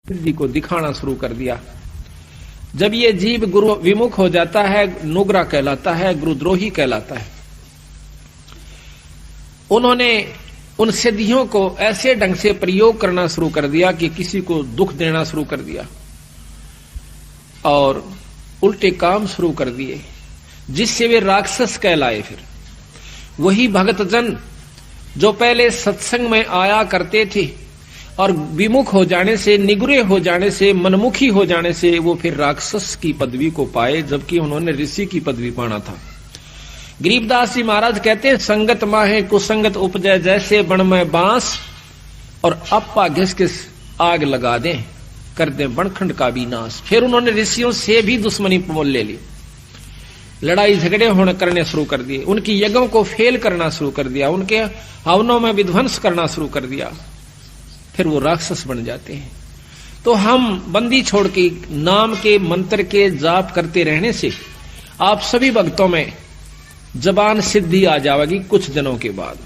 जी को दिखाना शुरू कर दिया। जब ये जीव गुरु विमुख हो जाता है, नुग्रा कहलाता है, गुरुद्रोही कहलाता है। उन्होंने उन सिद्धियों को ऐसे ढंग से प्रयोग करना शुरू कर दिया कि किसी को दुख देना शुरू कर दिया और उल्टे काम शुरू कर दिए, जिससे वे राक्षस कहलाए। फिर वही भक्तजन जो पहले सत्संग में आया करते थे और विमुख हो जाने से, निगुरे हो जाने से, मनमुखी हो जाने से वो फिर राक्षस की पदवी को पाए, जबकि उन्होंने ऋषि की पदवी पाना था। गरीबदास जी महाराज कहते हैं, संगत माहे कुसंगत उपजय, जैसे बण में बांस और अप्पा घिस घिस आग लगा दें, कर दें बनखंड का भी नाश। फिर उन्होंने ऋषियों से भी दुश्मनी मोल ले ली, लड़ाई झगड़े होने करने शुरू कर दिए, उनकी यज्ञों को फेल करना शुरू कर दिया, उनके हवनों में विध्वंस करना शुरू कर दिया। फिर वो राक्षस बन जाते हैं। तो हम बंदी छोड़ के नाम के मंत्र के जाप करते रहने से आप सभी भक्तों में जबान सिद्धि आ जाएगी। कुछ दिनों के बाद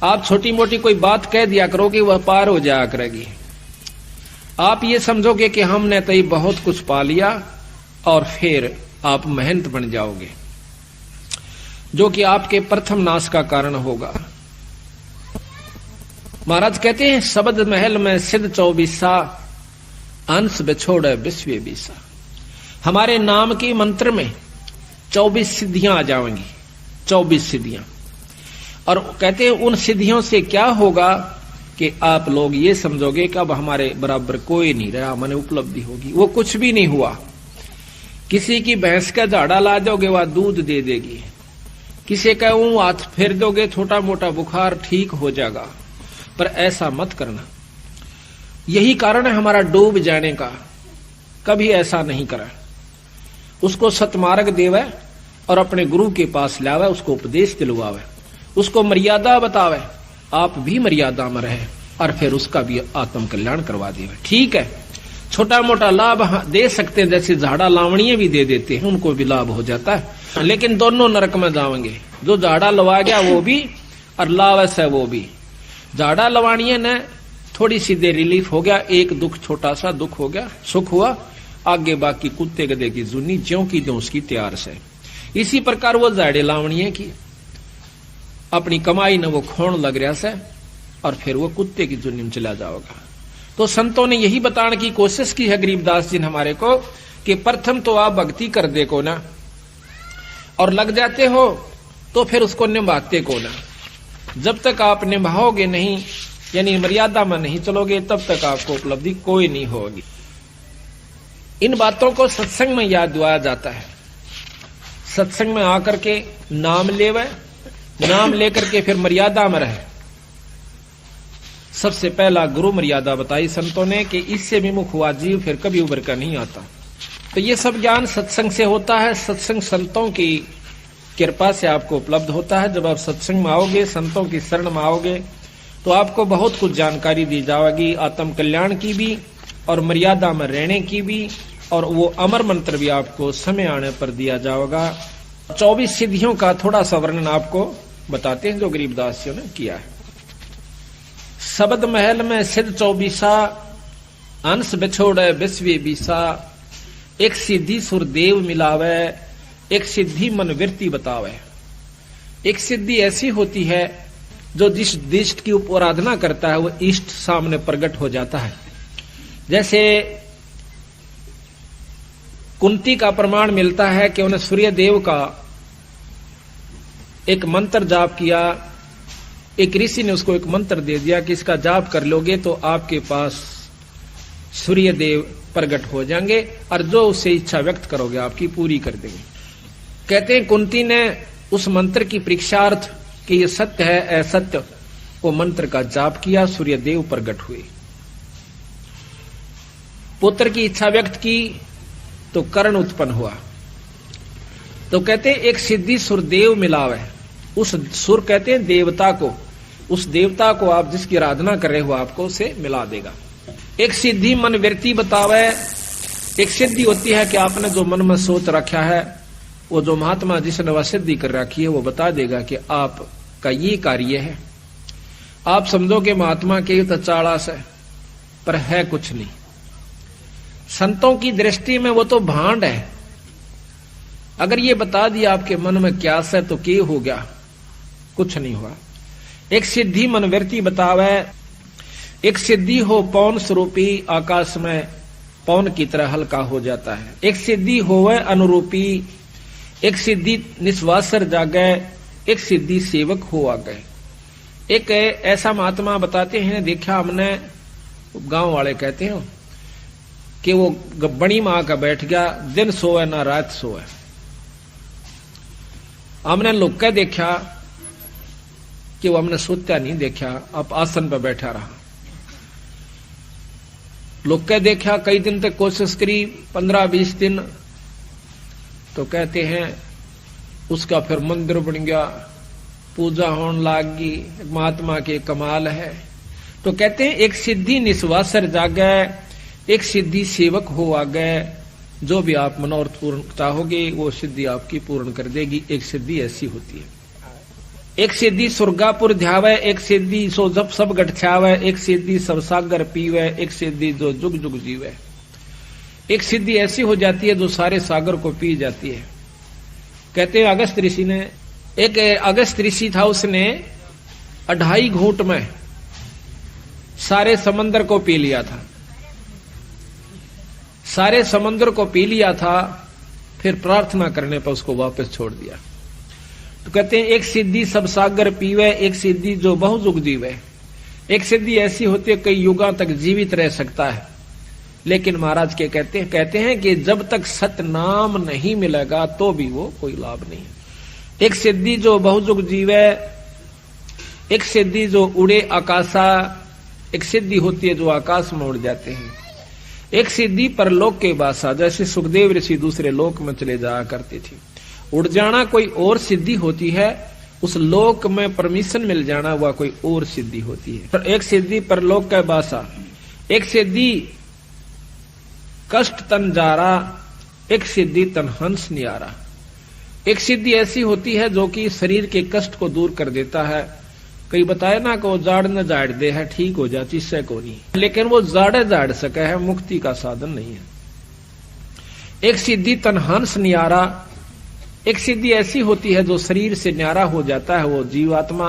आप छोटी मोटी कोई बात कह दिया करोगे, वह पार हो जाया करेगी। आप ये समझोगे कि हमने तो बहुत कुछ पा लिया और फिर आप महंत बन जाओगे, जो कि आपके प्रथम नाश का कारण होगा। महाराज कहते हैं, शब्द महल में सिद्ध 24 अंश बिछोड़े विश्व बीसा। हमारे नाम के मंत्र में 24 सिद्धियां आ जाएंगी, 24 सिद्धियां। और कहते हैं उन सिद्धियों से क्या होगा कि आप लोग ये समझोगे कि अब हमारे बराबर कोई नहीं रहा, मैंने उपलब्धि होगी। वो कुछ भी नहीं हुआ। किसी की भैंस का झाड़ा ला दोगे, वह दूध दे देगी। किसी का हाथ फेर दोगे, छोटा मोटा बुखार ठीक हो जाएगा। पर ऐसा मत करना। यही कारण है हमारा डूब जाने का। कभी ऐसा नहीं करा। उसको सतमार्ग देवे और अपने गुरु के पास लावे, उसको उपदेश दिलवावे, उसको मर्यादा बतावे, आप भी मर्यादा में रहे और फिर उसका भी आत्म कल्याण करवा देवे। ठीक है, छोटा मोटा लाभ दे सकते हैं, जैसे झाड़ा लावणीय भी दे देते हैं, उनको भी लाभ हो जाता है। लेकिन दोनों नरक में जाएंगे। जो झाड़ा लवा गया वो भी और लावस है वो भी। झाड़ा लवाणिये ने थोड़ी सी देर रिलीफ हो गया, एक दुख, छोटा सा दुख हो गया, सुख हुआ, आगे बाकी कुत्ते गधे की जुनी ज्यों की त्यों उसकी तैयार से। इसी प्रकार वो झाड़े लावणिये की अपनी कमाई ने वो खोण लग रहा से और फिर वो कुत्ते की जुनी में चला जाएगा। तो संतों ने यही बताने की कोशिश की है गरीबदास जी ने हमारे को कि प्रथम तो आप भक्ति कर दे को ना, और लग जाते हो तो फिर उसको निभाते को ना। जब तक आप निभाओगे नहीं, यानी मर्यादा में नहीं चलोगे, तब तक आपको उपलब्धि कोई नहीं होगी। इन बातों को सत्संग में याद दिलाया जाता है। सत्संग में आकर के नाम लेवे, नाम लेकर के फिर मर्यादा में रहे। सबसे पहला गुरु मर्यादा बताई संतों ने कि इससे विमुख हुआ जीव फिर कभी उभर कर नहीं आता। तो ये सब ज्ञान सत्संग से होता है। सत्संग संतों की कृपा से आपको उपलब्ध होता है। जब आप सत्संग में आओगे, संतों की शरण में आओगे, तो आपको बहुत कुछ जानकारी दी जाएगी, आत्म कल्याण की भी और मर्यादा में रहने की भी, और वो अमर मंत्र भी आपको समय आने पर दिया जाएगा। 24 सिद्धियों का थोड़ा सा वर्णन आपको बताते हैं जो गरीबदासियों ने किया है। शब्द महल में सिद्ध 24 अंश बिछोड़े विश्व बीसा, एक सिद्धि सुरदेव मिलावे, एक सिद्धि मनवृत्ति बतावे। एक सिद्धि ऐसी होती है जो जिस इष्ट की आराधना करता है वो इष्ट सामने प्रकट हो जाता है। जैसे कुंती का प्रमाण मिलता है कि उन्हें सूर्य देव का एक मंत्र जाप किया। एक ऋषि ने उसको एक मंत्र दे दिया कि इसका जाप कर लोगे तो आपके पास सूर्य देव प्रकट हो जाएंगे और जो उससे इच्छा व्यक्त करोगे आपकी पूरी कर देंगे। कहते हैं कुंती ने उस मंत्र की परीक्षार्थ कि ये सत्य है असत्य, वो मंत्र का जाप किया, सूर्य देव प्रकट हुए। पुत्र की इच्छा व्यक्त की तो कर्ण उत्पन्न हुआ। तो कहते हैं एक सिद्धि सुरदेव मिलावे। उस सुर कहते हैं देवता को, उस देवता को आप जिसकी आराधना कर रहे हो आपको उसे मिला देगा। एक सिद्धि मनवृत्ति बतावे। एक सिद्धि होती है कि आपने जो मन में सोच रखा है, वो जो महात्मा जिसने वह सिद्धि कर रखी है वो बता देगा कि आपका ये कार्य है। आप समझो कि महात्मा के तो चाड़ास है, पर है कुछ नहीं। संतों की दृष्टि में वो तो भांड है। अगर ये बता दिया आपके मन में क्या है तो क्या हो गया, कुछ नहीं हुआ। एक सिद्धि मनवृत्ति बतावे, एक सिद्धि हो पौन स्वरूपी आकाश में पौन की तरह हल्का हो जाता है। एक सिद्धि होवे अनुरूपी, एक सिद्धि निस्वासर जागे, एक सिद्धि सेवक हो आ गए। एक ऐसा महात्मा बताते हैं, देखा हमने, गांव वाले कहते हैं कि वो बड़ी मां का बैठ गया, दिन सोए ना रात सोए। हमने लोग के देखा कि वो हमने सोता नहीं देखा, अब आसन पर बैठा रहा। लोग के देखा कई दिन तक कोशिश करी, 15-20 दिन, तो कहते हैं उसका फिर मंदिर बन गया, पूजा होने लागी, महात्मा के कमाल है। तो कहते हैं एक सिद्धि निस्वासर जागे, एक सिद्धि सेवक हो आ गए। जो भी आप मनोरथ पूर्ण चाहोगे वो सिद्धि आपकी पूर्ण कर देगी। एक सिद्धि ऐसी होती है। एक सिद्धि सुरगापुर ध्यावे, एक सिद्धि सो जब सब गठछावे, एक सिद्धि सब सागर पीवे, एक सिद्धि जो जुग जुग जीवे। एक सिद्धि ऐसी हो जाती है जो सारे सागर को पी जाती है। कहते हैं अगस्त ऋषि ने, एक अगस्त ऋषि था, उसने 2.5 घूंट में सारे समंदर को पी लिया था। सारे समंदर को पी लिया था, फिर प्रार्थना करने पर उसको वापस छोड़ दिया। तो कहते हैं एक सिद्धि सब सागर पीवे, एक सिद्धि जो बहुयुग जीवे। एक सिद्धि ऐसी होती है कई युगों तक जीवित रह सकता है, लेकिन महाराज के कहते हैं कि जब तक सतनाम नहीं मिलेगा तो भी वो कोई लाभ नहीं है। एक सिद्धि जो बहुयुग जीवे, एक सिद्धि जो उड़े आकाशा, एक सिद्धि होती है जो आकाश में उड़ जाते हैं। एक सिद्धि परलोक के बासा, जैसे सुखदेव ऋषि दूसरे लोक में चले जाया करते थे। उड़ जाना कोई और सिद्धि होती है, उस लोक में परमिशन मिल जाना वह कोई और सिद्धि होती है। एक सिद्धि परलोक के बासा, एक सिद्धि कष्ट तन जारा, एक सिद्धि तन हंस नियारा। एक सिद्धि ऐसी होती है जो कि शरीर के कष्ट को दूर कर देता है। कई बताए ना को जाड़ न जाड़ दे है, ठीक हो जाती इससे को नहीं, लेकिन वो जाड़े जाड़ सके है, मुक्ति का साधन नहीं है। एक सिद्धि तन हंस नियारा, एक सिद्धि ऐसी होती है जो शरीर से न्यारा हो जाता है वो जीवात्मा,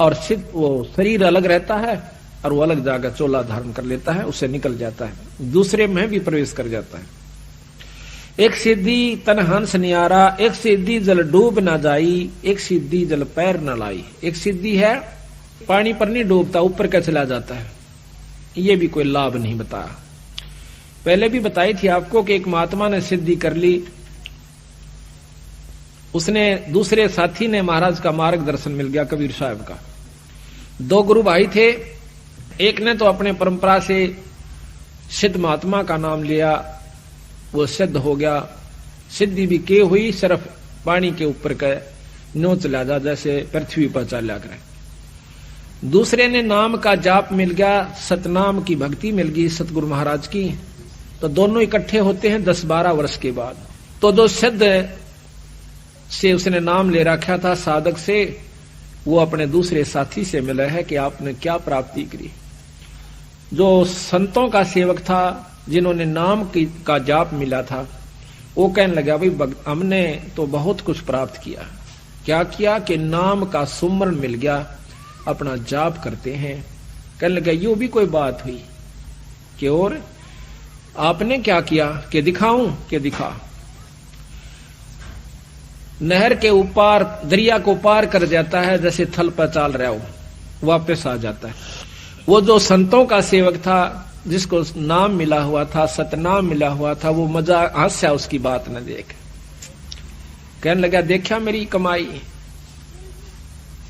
और वो शरीर अलग रहता है और वो अलग जाकर चोला धारण कर लेता है, उससे निकल जाता है, दूसरे में भी प्रवेश कर जाता है। एक सिद्धि तन हंस नियारा, एक सिद्धि जल डूब न जाई, एक सिद्धि जल पैर न लाई। एक सिद्धि है पानी पर नहीं डूबता, ऊपर का चला जाता है, ये भी कोई लाभ नहीं बताया। पहले भी बताई थी आपको कि एक महात्मा ने सिद्धि कर ली, उसने दूसरे साथी ने महाराज का मार्गदर्शन मिल गया, कबीर साहब का। 2 गुरु भाई थे, एक ने तो अपने परंपरा से सिद्ध महात्मा का नाम लिया, वो सिद्ध हो गया, सिद्धि भी के हुई, सिर्फ पानी के ऊपर का नो चला जा, जैसे पृथ्वी पर चला करे। दूसरे ने नाम का जाप मिल गया, सतनाम की भक्ति मिल गई सतगुरु महाराज की। तो दोनों इकट्ठे होते हैं 10-12 वर्ष के बाद। तो जो सिद्ध से उसने नाम ले रखा था साधक से, वो अपने दूसरे साथी से मिला है कि आपने क्या प्राप्ति करी। जो संतों का सेवक था, जिन्होंने नाम का जाप मिला था, वो कहने लगा भाई हमने तो बहुत कुछ प्राप्त किया। क्या किया कि नाम का सुमरण मिल गया, अपना जाप करते हैं। कहने लगा यो भी कोई बात हुई कि और आपने क्या किया कि दिखाऊं कि दिखा। नहर के ऊपर दरिया को पार कर जाता है, जैसे थल पर चाल रहा हो, वापस आ जाता है। वो जो संतों का सेवक था, जिसको नाम मिला हुआ था, सतनाम मिला हुआ था, वो मजा हंसा उसकी बात न देख। कहने लगा देखा मेरी कमाई।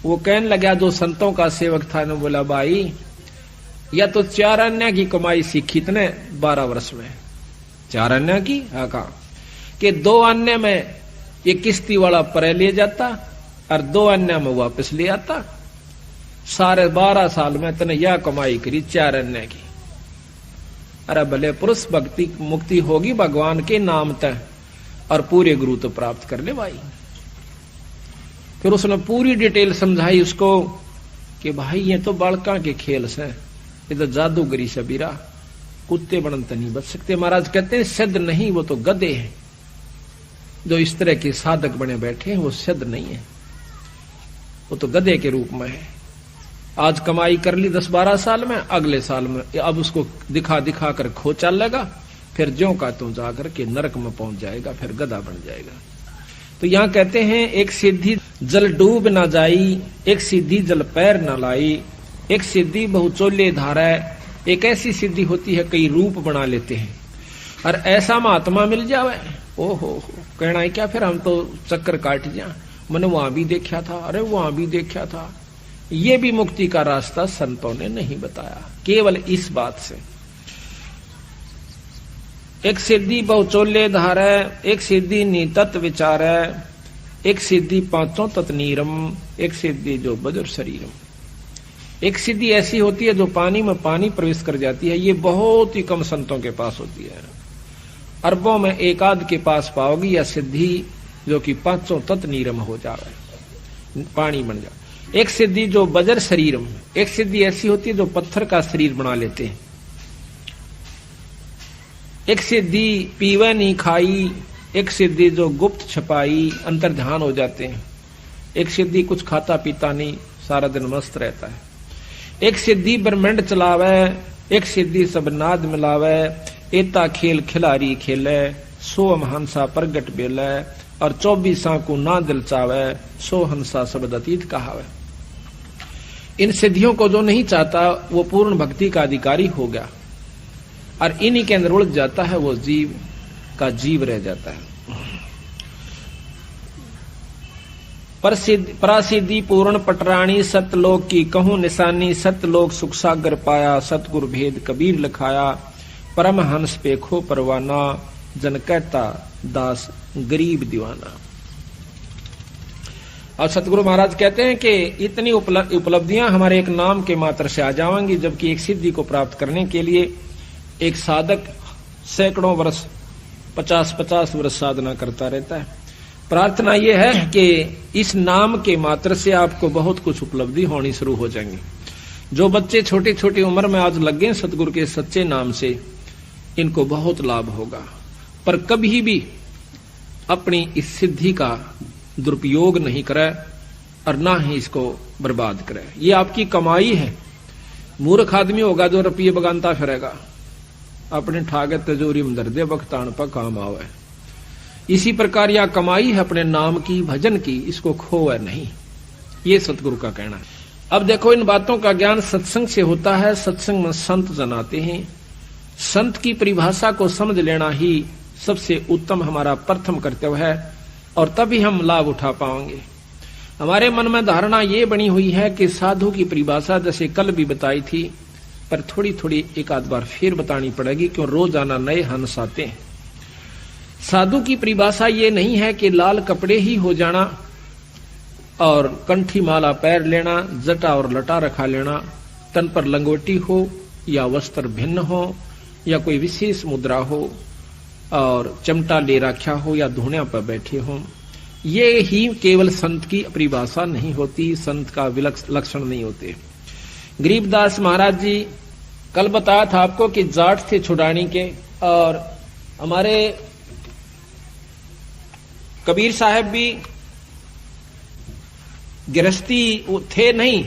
वो कहने लगा जो संतों का सेवक था ने बोला भाई या तो 4 अन्य की कमाई सीखी तने 12 वर्ष में। 4 अन्य की? हाँ कहा कि 2 अन्य में ये किस्ती वाला परे ले जाता और 2 अन्य में वापस ले आता। सारे 12 साल में तने यह कमाई करी 4 अन्य की। अरे भले पुरुष भक्ति मुक्ति होगी भगवान के नाम तक और पूरे गुरु तो प्राप्त कर ले भाई। फिर उसने पूरी डिटेल समझाई उसको कि भाई ये तो बालका के खेल से, ये तो जादूगरी सबीरा, कुत्ते बनते नहीं बच सकते। महाराज कहते हैं सिद्ध नहीं, वो तो गधे हैं। जो इस तरह के साधक बने बैठे हैं वो सिद्ध नहीं है, वो तो गधे के रूप में है। आज कमाई कर ली 10-12 साल में, अगले साल में अब उसको दिखा दिखा कर खो चलेगा, फिर ज्यों का त्यों जाकर के नरक में पहुंच जाएगा, फिर गधा बन जाएगा। तो यहां कहते हैं एक सिद्धि जल डूब ना जाई, एक सिद्धि जल पैर न लाई, एक सिद्धि बहुचोले धारा। एक ऐसी सिद्धि होती है कई रूप बना लेते हैं, और ऐसा महात्मा मिल जावे, ओहो कहना है क्या, फिर हम तो चक्कर काट जा, मैंने वहां भी देखा था, अरे वहां भी देखा था। ये भी मुक्ति का रास्ता संतों ने नहीं बताया, केवल इस बात से। एक सिद्धि बहुचोले धारा, एक सिद्धि नीतत विचार, एक सिद्धि पांचों तत्नीरम, एक सिद्धि जो बजर शरीरम। एक सिद्धि ऐसी होती है जो पानी में पानी प्रवेश कर जाती है, ये बहुत ही कम संतों के पास होती है। अरबों में एक आध के पास पाओगी या सिद्धि जो कि पांचों तत्नीरम हो जावे, पानी बन जाए। एक सिद्धि जो बजर शरीरम, एक सिद्धि ऐसी होती है जो पत्थर का शरीर बना लेते हैं। एक सिद्धि पीवे नहीं खाई, एक सिद्धि जो गुप्त छपाई, अंतर्ध्यान हो जाते हैं। एक सिद्धि कुछ खाता पीता नहीं, सारा दिन मस्त रहता है। एक सिद्धि ब्रह्मांड चलावे, एक सिद्धि सब नाद मिलावे, एता खेल खिलारी खेले, सो हंसा प्रगट बेले, और 24 को ना दिल चावे, सो हंसा शब्द अतीत कहावे। इन सिद्धियों को जो नहीं चाहता वो पूर्ण भक्ति का अधिकारी हो गया, और इन्हीं के अंदर उलझ जाता है, वो जीव का जीव रह जाता है। परासिद्धि पूर्ण पटराणी, सतलोक की कहूं निशानी, सतलोक सुख सागर पाया, सतगुरु भेद कबीर लिखाया, परम हंस पेखो परवाना, जन कहता दास गरीब दीवाना। और सतगुरु महाराज कहते हैं कि इतनी उपलब्धियां हमारे एक नाम के मात्र से आ जाएंगी, जबकि एक सिद्धि को प्राप्त करने के लिए एक साधक सैकड़ों वर्ष 50-50 वर्ष साधना करता रहता है। प्रार्थना यह है कि इस नाम के मात्र से आपको बहुत कुछ उपलब्धि होनी शुरू हो जाएंगी। जो बच्चे छोटी छोटी उम्र में आज लग गए सतगुरु के सच्चे नाम से, इनको बहुत लाभ होगा। पर कभी भी अपनी इस सिद्धि का दुरुपयोग नहीं करे और ना ही इसको बर्बाद करे। ये आपकी कमाई है। मूर्ख आदमी होगा जो रुपये बगानता फिरेगा, अपने ठागे तिजोरी में धर दे, बख्तान पर काम आवे। इसी प्रकार यह कमाई है अपने नाम की, भजन की, इसको खोए नहीं, ये सतगुरु का कहना है। अब देखो, इन बातों का ज्ञान सत्संग से होता है। सत्संग में संत जनाते हैं। संत की परिभाषा को समझ लेना ही सबसे उत्तम हमारा प्रथम कर्तव्य है, और तभी हम लाभ उठा पाएंगे। हमारे मन में धारणा ये बनी हुई है कि साधु की परिभाषा जैसे कल भी बताई थी, पर थोड़ी थोड़ी एक आध बार फिर बतानी पड़ेगी, क्यों रोजाना नए हंस आते हैं। साधु की परिभाषा ये नहीं है कि लाल कपड़े ही हो जाना और कंठी माला पैर लेना, जटा और लटा रखा लेना, तन पर लंगोटी हो या वस्त्र भिन्न हो या कोई विशेष मुद्रा हो और चिमटा ले रखा हो या धुनिया पर बैठे हो। ये ही केवल संत की परिभाषा नहीं होती, संत का लक्षण नहीं होते। गरीबदास महाराज जी कल बताया था आपको कि जाट थे छुड़ानी के, और हमारे कबीर साहब भी गृहस्थी थे नहीं,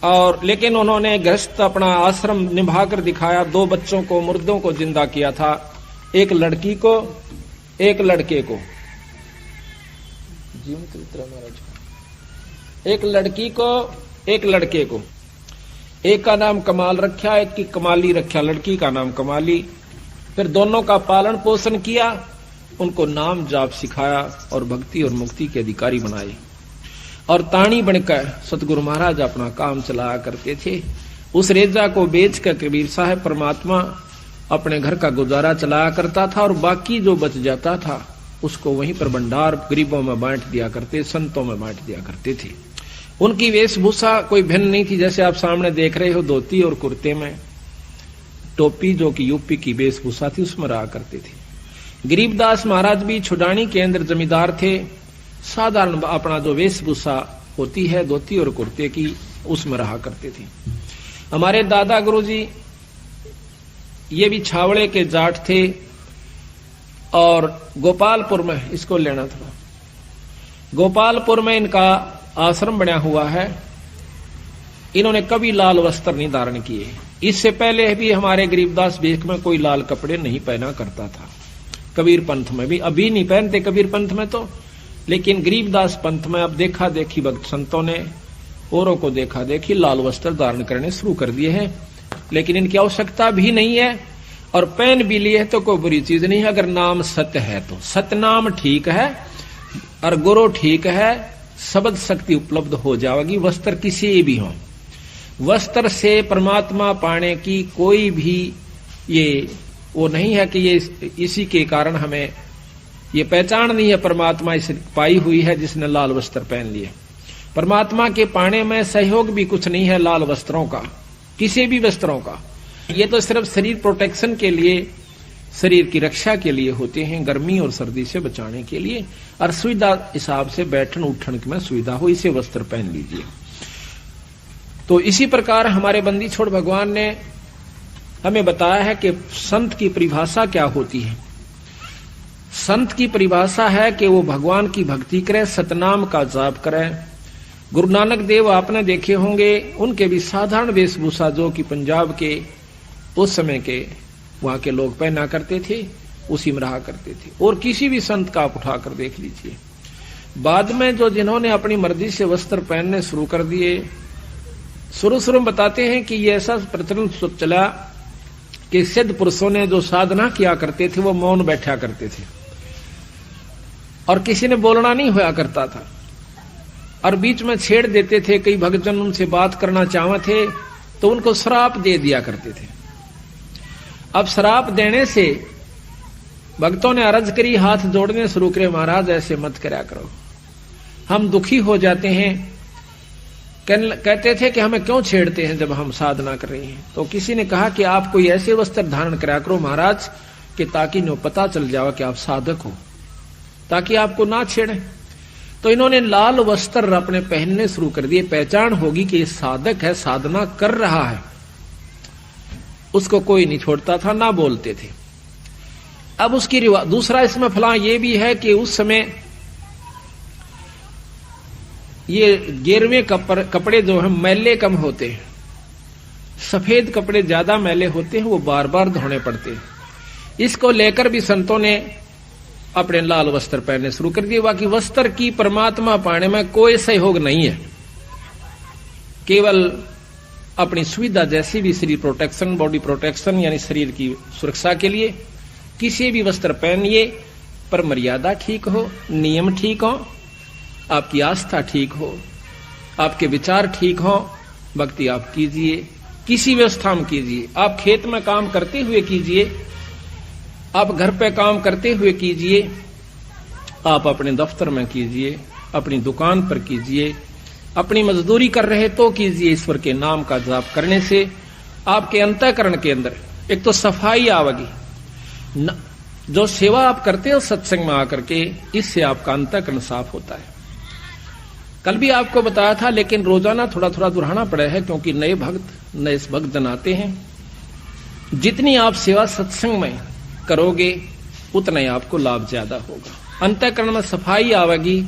और लेकिन उन्होंने गृहस्थ अपना आश्रम निभाकर दिखाया। 2 बच्चों को, मुर्दों को जिंदा किया था, एक लड़की को एक लड़के को, जीवन चरित्र महाराज, एक लड़की को एक लड़के को। एक का नाम कमाल रखा, एक की कमाली रखा, लड़की का नाम कमाली। फिर दोनों का पालन पोषण किया, उनको नाम जाप सिखाया और भक्ति और मुक्ति के अधिकारी बनाए। और ताणी बनकर सतगुरु महाराज अपना काम चलाया करते थे। उस रेजा को बेचकर कबीर साहब परमात्मा अपने घर का गुजारा चलाया करता था, और बाकी जो बच जाता था उसको वहीं पर भंडार गरीबों में बांट दिया करते, संतों में बांट दिया करते थे। उनकी वेशभूषा कोई भिन्न नहीं थी, जैसे आप सामने देख रहे हो, धोती और कुर्ते में टोपी जो कि यूपी की वेशभूषा थी उसमें रहा करते थे। गरीबदास महाराज भी छुड़ानी के अंदर जमींदार थे। साधारण अपना जो वेशभूषा होती है धोती और कुर्ते की, उसमें रहा करते थे। हमारे दादा गुरुजी ये भी छावड़े के जाट थे और गोपालपुर में इसको लेना था। गोपालपुर में इनका आश्रम बना हुआ है। इन्होंने कभी लाल वस्त्र नहीं धारण किए। इससे पहले भी हमारे गरीबदास भेख में कोई लाल कपड़े नहीं पहना करता था। कबीर पंथ में भी अभी नहीं पहनते कबीर पंथ में तो, लेकिन गरीबदास पंथ में अब देखा देखी भक्त संतों ने औरों को देखा देखी लाल वस्त्र धारण करने शुरू कर दिए हैं। लेकिन इनकी आवश्यकता भी नहीं है और पहन भी लिए तो कोई बुरी चीज नहीं है अगर नाम सत्य है तो। सतनाम ठीक है और गुरु ठीक है, शब्द शक्ति उपलब्ध हो जाएगी। वस्त्र किसी भी हो, वस्त्र से परमात्मा पाने की कोई भी ये वो नहीं है कि ये इसी के कारण हमें ये पहचान नहीं है परमात्मा इसे पाई हुई है जिसने लाल वस्त्र पहन लिए। परमात्मा के पाने में सहयोग भी कुछ नहीं है लाल वस्त्रों का, किसी भी वस्त्रों का। ये तो सिर्फ शरीर प्रोटेक्शन के लिए, शरीर की रक्षा के लिए होते हैं, गर्मी और सर्दी से बचाने के लिए, और सुविधा हिसाब से बैठन उठन में सुविधा हो इसे वस्त्र पहन लीजिए। तो इसी प्रकार हमारे बंदी छोड़ भगवान ने हमें बताया है कि संत की परिभाषा क्या होती है। संत की परिभाषा है कि वो भगवान की भक्ति करे, सतनाम का जाप करे। गुरु नानक देव आपने देखे होंगे, उनके भी साधारण वेशभूषा जो कि पंजाब के उस समय के वहां के लोग पहना करते थे उसी में रहा करते थे। और किसी भी संत का आप उठाकर देख लीजिए, बाद में जो जिन्होंने अपनी मर्जी से वस्त्र पहनने शुरू कर दिए, शुरू में बताते हैं कि ये ऐसा प्रचलन चला कि सिद्ध पुरुषों ने जो साधना किया करते थे वो मौन बैठा करते थे और किसी ने बोलना नहीं होया करता था और बीच में छेड़ देते थे। कई भक्तजन उनसे बात करना चाहते थे तो उनको श्राप दे दिया करते थे। अब श्राप देने से भक्तों ने अर्ज करी, हाथ जोड़ने शुरू करे, महाराज ऐसे मत करया करो, हम दुखी हो जाते हैं। कहते थे कि हमें क्यों छेड़ते हैं जब हम साधना कर रहे हैं। तो किसी ने कहा कि आप कोई ऐसे वस्त्र धारण करा करो महाराज कि ताकि नो पता चल जाए कि आप साधक हो, ताकि आपको ना छेड़े। तो इन्होंने लाल वस्त्र अपने पहनने शुरू कर दिए। पहचान होगी कि ये साधक है, साधना कर रहा है। उसको कोई नहीं छोड़ता था, ना बोलते थे। अब उसकी दूसरा इसमें फला ये भी है कि उस समय ये गेरवे कपड़े जो है मैले कम होते हैं, सफेद कपड़े ज्यादा मैले होते हैं, वो बार बार धोने पड़ते हैं। इसको लेकर भी संतों ने अपने लाल वस्त्र पहनने शुरू कर दिए। बाकी वस्त्र की परमात्मा पाने में कोई सहयोग नहीं है, केवल अपनी सुविधा जैसी भी शरीर प्रोटेक्शन, बॉडी प्रोटेक्शन यानी शरीर की सुरक्षा के लिए किसी भी वस्त्र पहनिए, पर मर्यादा ठीक हो, नियम ठीक हो, आपकी आस्था ठीक हो, आपके विचार ठीक हो, भक्ति आप कीजिए, किसी व्यवस्था में कीजिए। आप खेत में काम करते हुए कीजिए, आप घर पे काम करते हुए कीजिए, आप अपने दफ्तर में कीजिए, अपनी दुकान पर कीजिए, अपनी मजदूरी कर रहे तो कीजिए। ईश्वर के नाम का जाप करने से आपके अंतःकरण के अंदर एक तो सफाई आवेगी। जो सेवा आप करते हो सत्संग में आकर के, इससे आपका अंतःकरण साफ होता है। कल भी आपको बताया था, लेकिन रोजाना थोड़ा थोड़ा दोहराना पड़ा है क्योंकि नए भक्त जन आते हैं। जितनी आप सेवा सत्संग में करोगे उतना ही आपको लाभ ज्यादा होगा, अंतःकरण में सफाई आवेगी।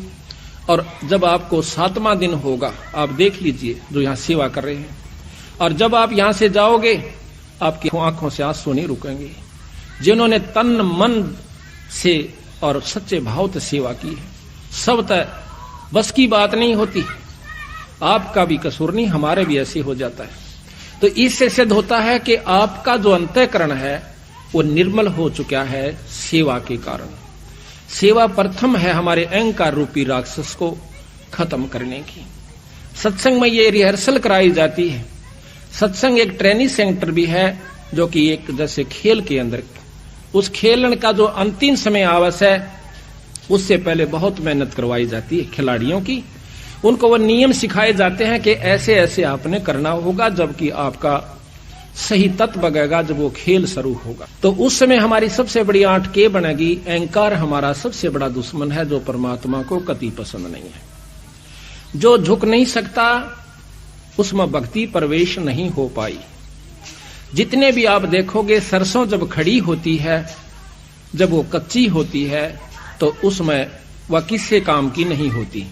और जब आपको 7वां दिन होगा, आप देख लीजिए जो यहां सेवा कर रहे हैं, और जब आप यहां से जाओगे आपकी आंखों से आंसू नहीं रुकेंगे। जिन्होंने तन मन से और सच्चे भाव से सेवा की है, सब तय बस की बात नहीं होती। आपका भी कसूर नहीं, हमारे भी ऐसे हो जाता है। तो इससे सिद्ध होता है कि आपका जो अंतःकरण है वो निर्मल हो चुका है सेवा के कारण। सेवा प्रथम है हमारे अहंकार रूपी राक्षस को खत्म करने की। सत्संग में ये रिहर्सल कराई जाती है। सत्संग एक ट्रेनिंग सेंटर भी है, जो कि एक जैसे खेल के अंदर, उस खेलन का जो अंतिम समय आवश्यक है उससे पहले बहुत मेहनत करवाई जाती है खिलाड़ियों की। उनको वो नियम सिखाए जाते हैं कि ऐसे ऐसे आपने करना होगा, जबकि आपका सही तत्व बगेगा जब वो खेल शुरू होगा। तो उस समय हमारी सबसे बड़ी आंट के बनेगी, अहंकार हमारा सबसे बड़ा दुश्मन है, जो परमात्मा को कति पसंद नहीं है। जो झुक नहीं सकता उसमें भक्ति प्रवेश नहीं हो पाई। जितने भी आप देखोगे सरसों जब खड़ी होती है, जब वो कच्ची होती है, तो उसमें वह किसी काम की नहीं होती।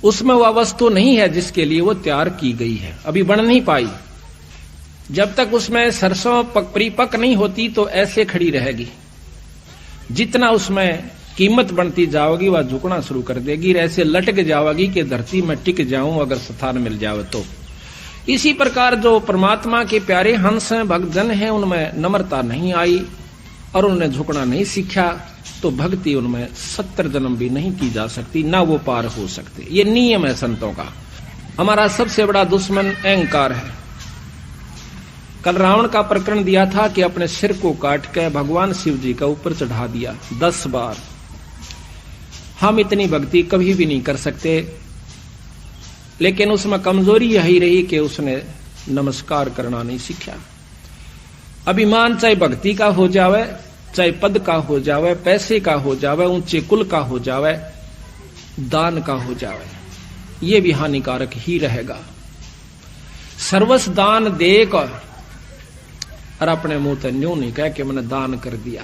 उसमें वह वस्तु नहीं है जिसके लिए वो तैयार की गई है, अभी बन नहीं पाई। जब तक उसमें सरसों परिपक्व नहीं होती तो ऐसे खड़ी रहेगी। जितना उसमें कीमत बढ़ती जाओगी वह झुकना शुरू कर देगी, ऐसे लटक जाओगी कि धरती में टिक जाऊं अगर स्थान मिल जावे तो। इसी प्रकार जो परमात्मा के प्यारे हंस हैं, भक्तजन हैं, उनमें नम्रता नहीं आई और उन्होंने झुकना नहीं सीखा, तो भक्ति उनमें 70 जन्म भी नहीं की जा सकती, ना वो पार हो सकते। ये नियम है संतों का। हमारा सबसे बड़ा दुश्मन अहंकार है। कल रावण का प्रकरण दिया था कि अपने सिर को काट के भगवान शिव जी का ऊपर चढ़ा दिया 10 बार। हम इतनी भक्ति कभी भी नहीं कर सकते, लेकिन उसमें कमजोरी यही रही कि उसने नमस्कार करना नहीं सीखा। अभिमान चाहे भक्ति का हो जावे, चाहे पद का हो जावे, पैसे का हो जावे, ऊंचे कुल का हो जावे, दान का हो जावे, ये भी हानिकारक ही रहेगा। सर्वस्व दान देकर और अपने मुंह से न्यू नहीं कह कि मैंने दान कर दिया,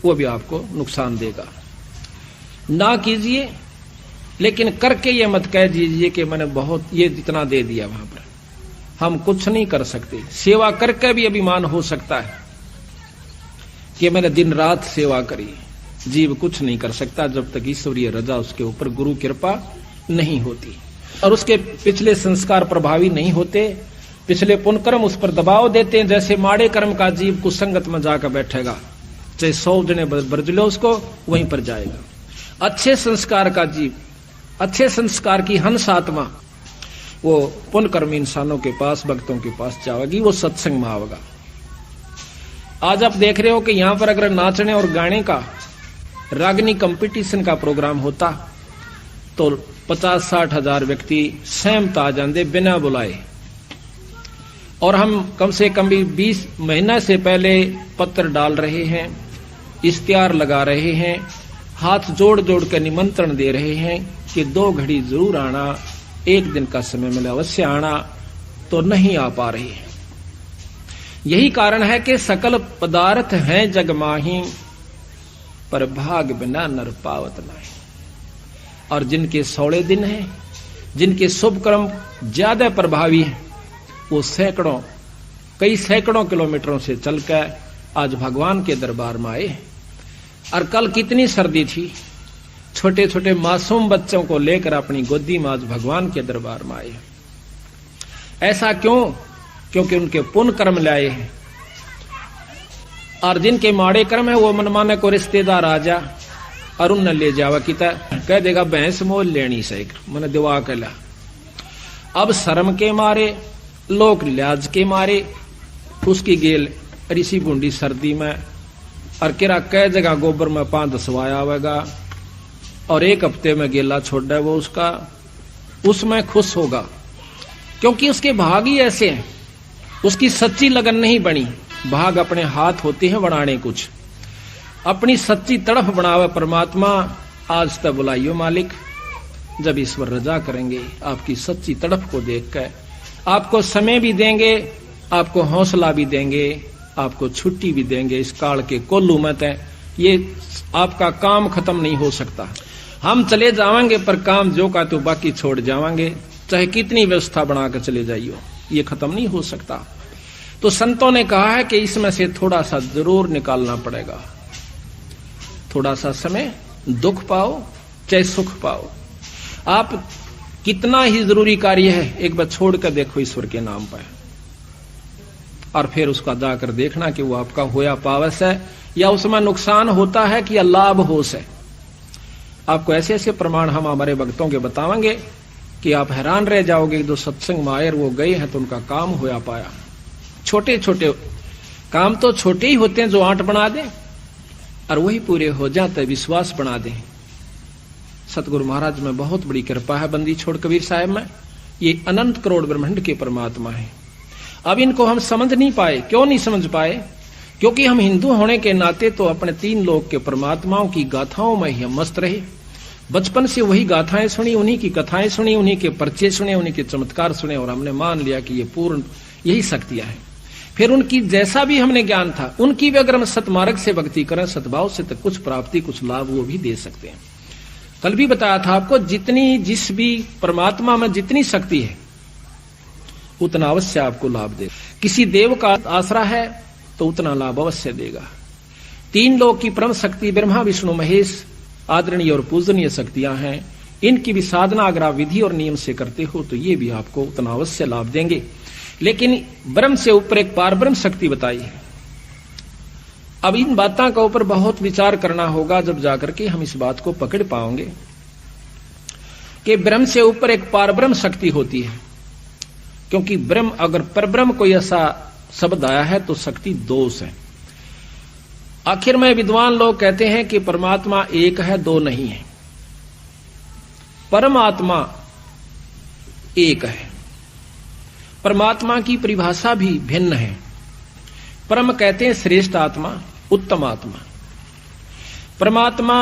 वो भी आपको नुकसान देगा। ना कीजिए, लेकिन करके ये मत कह दीजिए कि मैंने बहुत ये जितना दे दिया। वहां पर हम कुछ नहीं कर सकते। सेवा करके भी अभिमान हो सकता है कि मैंने दिन रात सेवा करी। जीव कुछ नहीं कर सकता जब तक ईश्वरीय रजा उसके ऊपर, गुरु कृपा नहीं होती और उसके पिछले संस्कार प्रभावी नहीं होते, पिछले पुण्यकर्म उस पर दबाव देते हैं। जैसे माड़े कर्म का जीव कुसंगत में जाकर बैठेगा, चाहे 100 जने बरज लो उसको, वहीं पर जाएगा। अच्छे संस्कार का जीव, अच्छे संस्कार की हंस आत्मा, वो पुण्यकर्मी इंसानों के पास, भक्तों के पास जाएगी, वो सत्संग में आवेगा। आज आप देख रहे हो कि यहां पर अगर नाचने और गाने का, रागनी कंपटीशन का प्रोग्राम होता तो 50-60 हजार व्यक्ति सहमत आ जाते बिना बुलाए। और हम कम से कम भी 20 महीना से पहले पत्र डाल रहे हैं, इश्तिहार लगा रहे हैं, हाथ जोड़ जोड़ कर निमंत्रण दे रहे हैं कि 2 घड़ी जरूर आना, 1 दिन का समय मिले अवश्य आना, तो नहीं आ पा रही है। यही कारण है कि सकल पदार्थ हैं जग माही, पर भाग बिना नर पावत नहीं। और जिनके 16 दिन हैं, जिनके शुभ कर्म ज्यादा प्रभावी हैं, वो कई सैकड़ों किलोमीटरों से चलकर आज भगवान के दरबार में आए। और कल कितनी सर्दी थी, छोटे छोटे मासूम बच्चों को लेकर अपनी गोदी में आज भगवान के दरबार में आए। ऐसा क्यों? क्योंकि उनके पुण्य कर्म लाए हैं। और जिनके माड़े कर्म है वो मनमाने को रिश्तेदार आ जा और उन्हें ले जावा कि कह देगा भैंस मोल लेनी सही, मैंने दिवा कर ला। अब शर्म के मारे, लोक लिहाज के मारे उसकी गेल ऋषि बूंदी सर्दी में और किरा कह जगह गोबर में 5-10 वाया आवेगा और 1 हफ्ते में गेला छोड़ दे वो उसका, उसमें खुश होगा क्योंकि उसके भाग ही ऐसे हैं। उसकी सच्ची लगन नहीं बनी, भाग अपने हाथ होते हैं बनाने कुछ। अपनी सच्ची तड़फ बनावे परमात्मा, आज तक बुलाइयो मालिक। जब ईश्वर रजा करेंगे आपकी सच्ची तड़फ को देखकर, आपको समय भी देंगे, आपको हौसला भी देंगे, आपको छुट्टी भी देंगे। इस काल के कोल्लू मत है, ये आपका काम खत्म नहीं हो सकता। हम चले जाएंगे पर काम जो का तो बाकी छोड़ जाएंगे, चाहे कितनी व्यवस्था बनाकर चले जाइयो, ये खत्म नहीं हो सकता। तो संतों ने कहा है कि इसमें से थोड़ा सा जरूर निकालना पड़ेगा। थोड़ा सा समय दुख पाओ चाहे सुख पाओ, आप कितना ही जरूरी कार्य है एक बार छोड़ कर देखो ईश्वर के नाम पर, और फिर उसका जाकर देखना कि वो आपका होया पावस है या उसमें नुकसान होता है कि लाभ होश है। आपको ऐसे ऐसे प्रमाण हम हमारे भक्तों के बताएंगे कि आप हैरान रह जाओगे। जो सत्संग मायर वो गए हैं तो उनका काम होया पाया। छोटे छोटे काम तो छोटे ही होते हैं जो आंट बना दें, और वही पूरे हो जाते विश्वास बना दें। सतगुरु महाराज में बहुत बड़ी कृपा है, बंदी छोड़ कबीर साहब में। ये अनंत करोड़ ब्रह्मांड के परमात्मा है। अब इनको हम समझ नहीं पाए। क्यों नहीं समझ पाए? क्योंकि हम हिंदू होने के नाते तो अपने 3 लोक के परमात्माओं की गाथाओं में ही हम मस्त रहे। बचपन से वही गाथाएं सुनी, उन्हीं की कथाएं सुनी, उन्हीं के परिचय सुने, उन्हीं के चमत्कार सुने और हमने मान लिया कि ये पूर्ण यही शक्तियां हैं। फिर उनकी जैसा भी हमने ज्ञान था, उनकी भी अगर हम सतमार्ग से भक्ति करें, सद्भाव से, तो कुछ प्राप्ति, कुछ लाभ वो भी दे सकते हैं। कल भी बताया था आपको, जितनी जिस भी परमात्मा में जितनी शक्ति है उतना अवश्य आपको लाभ दे। किसी देव का आसरा है तो उतना लाभ अवश्य देगा। 3 लोक की परम शक्ति ब्रह्मा विष्णु महेश आदरणीय और पूजनीय शक्तियां हैं। इनकी भी साधना अगर आप विधि और नियम से करते हो तो ये भी आपको उतना अवश्य लाभ देंगे। लेकिन ब्रह्म से ऊपर एक पारब्रह्म शक्ति बताई है। अब इन बातों का ऊपर बहुत विचार करना होगा, जब जाकर के हम इस बात को पकड़ पाएंगे कि ब्रह्म से ऊपर एक पारब्रह्म शक्ति होती है। क्योंकि ब्रह्म, अगर परब्रह्म कोई ऐसा शब्द आया है तो शक्ति दोष है। आखिर में विद्वान लोग कहते हैं कि परमात्मा एक है, 2 नहीं है। परमात्मा एक है। परमात्मा की परिभाषा भी भिन्न है। परम कहते हैं श्रेष्ठ आत्मा, उत्तम आत्मा। परमात्मा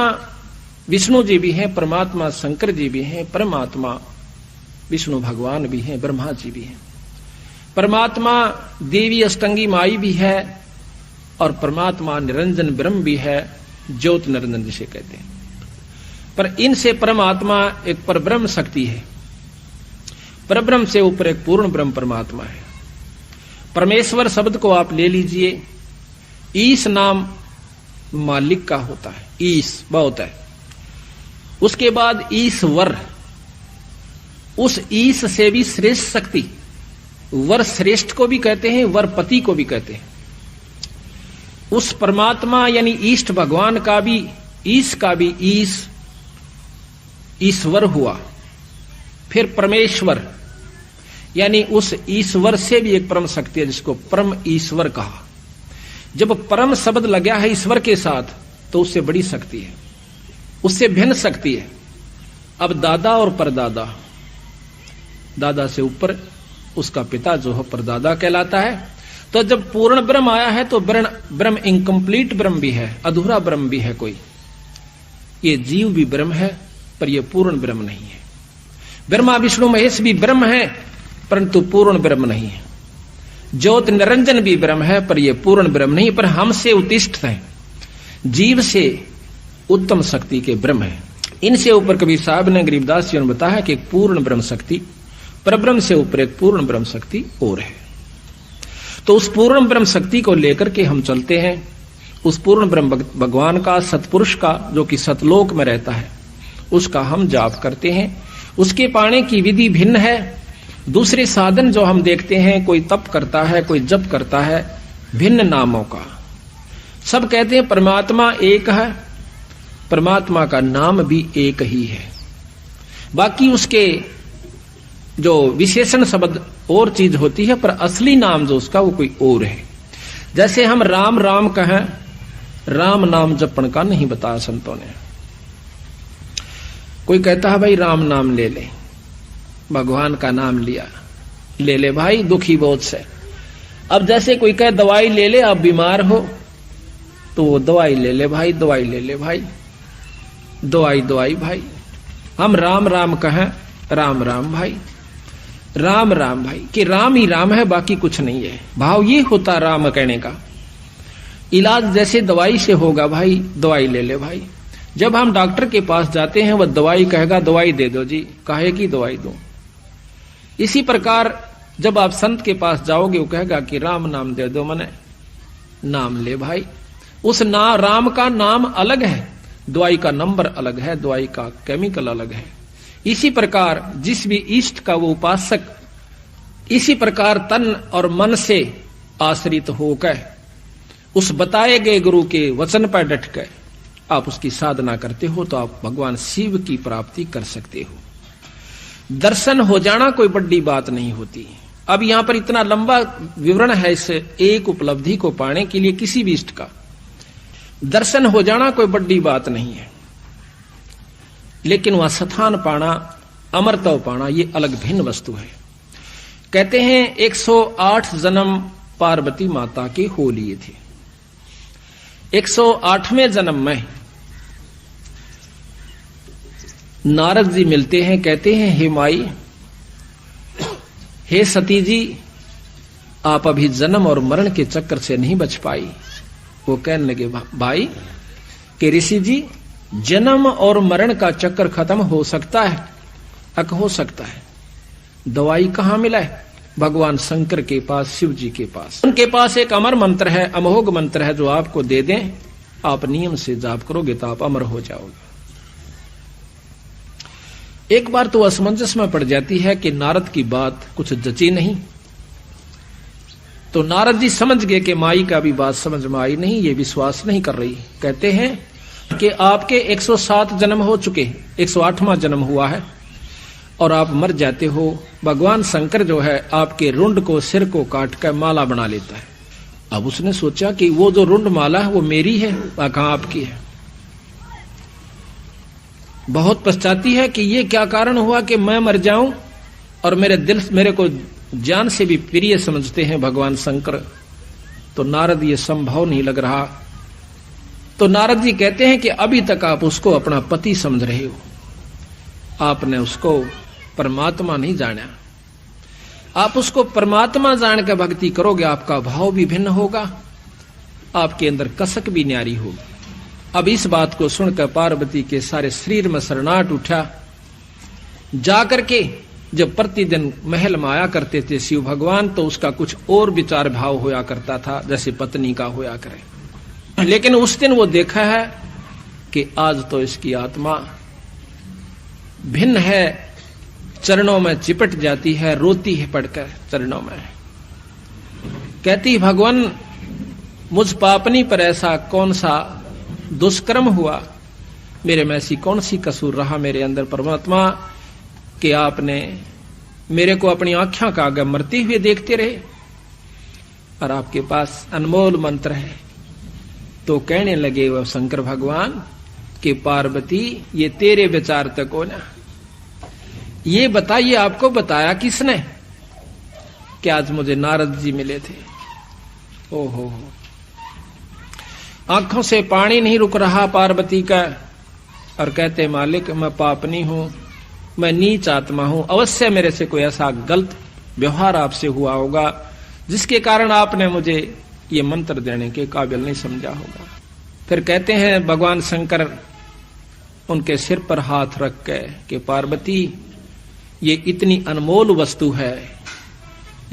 विष्णु जी भी हैं, परमात्मा शंकर जी भी हैं, परमात्मा विष्णु भगवान भी हैं, ब्रह्मा जी भी हैं। परमात्मा देवी अष्टंगी माई भी है और परमात्मा निरंजन ब्रह्म भी है, ज्योत निरंजन जिसे कहते हैं। पर इनसे परमात्मा एक परब्रह्म शक्ति है। परब्रह्म से ऊपर एक पूर्ण ब्रह्म परमात्मा है। परमेश्वर शब्द को आप ले लीजिए, ईश नाम मालिक का होता है, ईश बहुत है। उसके बाद ईश्वर, उस ईश से भी श्रेष्ठ शक्ति, वर श्रेष्ठ को भी कहते हैं, वरपति को भी कहते हैं। उस परमात्मा यानी ईष्ट भगवान का भी, ईश का भी ईश ईश्वर हुआ। फिर परमेश्वर यानी उस ईश्वर से भी एक परम शक्ति है जिसको परम ईश्वर कहा। जब परम शब्द लगा है ईश्वर के साथ तो उससे बड़ी शक्ति है, उससे भिन्न शक्ति है। अब दादा और परदादा, दादा से ऊपर उसका पिता जो है परदादा कहलाता है। तो जब पूर्ण ब्रह्म आया है तो ब्रह्म इनकम्प्लीट ब्रह्म भी है, अधूरा ब्रह्म भी है कोई। ये जीव भी ब्रह्म है पर यह पूर्ण ब्रह्म नहीं है। ब्रह्मा विष्णु महेश भी ब्रह्म है परंतु पूर्ण ब्रह्म नहीं है। ज्योत निरंजन भी ब्रह्म है पर यह पूर्ण ब्रह्म नहीं, पर हमसे उत्तिष्ठ है, जीव से उत्तम शक्ति के ब्रह्म है। इनसे ऊपर कबीर साहब ने, गरीबदास जी ने बताया कि एक पूर्ण ब्रह्म शक्ति, परब्रह्म से ऊपर एक पूर्ण ब्रह्म शक्ति और है। तो उस पूर्ण ब्रह्म शक्ति को लेकर के हम चलते हैं। उस पूर्ण ब्रह्म भगवान का, सतपुरुष का, जो कि सतलोक में रहता है, उसका हम जाप करते हैं। उसके पाने की विधि भिन्न है। दूसरे साधन जो हम देखते हैं, कोई तप करता है, कोई जप करता है, भिन्न नामों का। सब कहते हैं परमात्मा एक है, परमात्मा का नाम भी एक ही है। बाकी उसके जो विशेषण शब्द और चीज होती है, पर असली नाम जो उसका वो कोई और है। जैसे हम राम राम कहें, राम नाम जपण का नहीं बताया संतों ने। कोई कहता है भाई राम नाम ले ले, भगवान का नाम लिया, ले ले भाई, दुखी बहुत से। अब जैसे कोई कहे दवाई ले ले, आप बीमार हो, तो वो दवाई ले ले भाई, दवाई ले ले भाई, दवाई दवाई भाई। हम राम राम कहें, राम राम भाई, राम राम भाई, कि राम ही राम है, बाकी कुछ नहीं है। भाव ये होता राम कहने का। इलाज जैसे दवाई से होगा भाई, दवाई ले ले भाई। जब हम डॉक्टर के पास जाते हैं, वह दवाई कहेगा, दवाई दे दो जी, काहे की दवाई दो। इसी प्रकार जब आप संत के पास जाओगे, वो कहेगा कि राम नाम दे दो, मने नाम ले भाई। उस राम का नाम अलग है, दवाई का नंबर अलग है, दवाई का केमिकल अलग है। इसी प्रकार जिस भी इष्ट का वो उपासक, इसी प्रकार तन और मन से आश्रित होकर उस बताए गए गुरु के वचन पर डट कर आप उसकी साधना करते हो तो आप भगवान शिव की प्राप्ति कर सकते हो। दर्शन हो जाना कोई बड़ी बात नहीं होती। अब यहां पर इतना लंबा विवरण है इस एक उपलब्धि को पाने के लिए किसी भी इष्ट का। दर्शन हो जाना कोई बड़ी बात नहीं है, लेकिन वह स्थान पाना, अमरत्व पाना, ये अलग भिन्न वस्तु है। कहते हैं 108 जन्म पार्वती माता के हो लिए थे। 108वें जन्म में नारद जी मिलते हैं, कहते हैं हे माई, हे सती जी, आप अभी जन्म और मरण के चक्कर से नहीं बच पाई। वो कहने लगे भाई कि ऋषि जी, जन्म और मरण का चक्कर खत्म हो सकता है? अक हो सकता है। दवाई कहां मिला है? भगवान शंकर के पास, शिव जी के पास। उनके पास एक अमर मंत्र है, अमोघ मंत्र है, जो आपको दे दें, आप नियम से जाप करोगे तो आप अमर हो जाओगे। एक बार तो असमंजस में पड़ जाती है कि नारद की बात कुछ जची नहीं, तो नारद जी समझ गए कि माई का भी बात समझ में आई नहीं, ये विश्वास नहीं कर रही। कहते हैं कि आपके 107 जन्म हो चुके, 108वां जन्म हुआ है और आप मर जाते हो। भगवान शंकर जो है आपके रुंड को, सिर को काट कर माला बना लेता है। अब उसने सोचा कि वो जो रुंड माला है वो मेरी है, कहां आपकी है? बहुत पछताती है कि ये क्या कारण हुआ कि मैं मर जाऊं और मेरे को जान से भी प्रिय समझते हैं भगवान शंकर। तो नारद ये संभव नहीं लग रहा। तो नारद जी कहते हैं कि अभी तक आप उसको अपना पति समझ रहे हो, आपने उसको परमात्मा नहीं जाना। आप उसको परमात्मा जान के भक्ति करोगे, आपका भाव भी भिन्न होगा, आपके अंदर कसक भी न्यारी होगी। अब इस बात को सुनकर पार्वती के सारे शरीर में सरनाट उठा। जाकर के जब प्रतिदिन महल में आया करते थे शिव भगवान, तो उसका कुछ और विचार भाव होया करता था, जैसे पत्नी का होया करे। लेकिन उस दिन वो देखा है कि आज तो इसकी आत्मा भिन्न है, चरणों में चिपट जाती है, रोती है पड़कर चरणों में, कहती भगवान मुझ पापनी पर ऐसा कौन सा दुष्कर्म हुआ, मेरे में ऐसी कौन सी कसूर रहा मेरे अंदर परमात्मा कि आपने मेरे को अपनी आंखों का आगे मरते हुए देखते रहे और आपके पास अनमोल मंत्र है। तो कहने लगे वह शंकर भगवान कि पार्वती, ये तेरे विचार तक हो ना, ये बताइए आपको बताया किसने कि आज मुझे नारद जी मिले थे। ओहो, आंखों से पानी नहीं रुक रहा पार्वती का और कहते मालिक मैं पापनी हूं, मैं नीच आत्मा हूं, अवश्य मेरे से कोई ऐसा गलत व्यवहार आपसे हुआ होगा जिसके कारण आपने मुझे ये मंत्र देने के काबिल नहीं समझा होगा। फिर कहते हैं भगवान शंकर उनके सिर पर हाथ रख के कि पार्वती, ये इतनी अनमोल वस्तु है,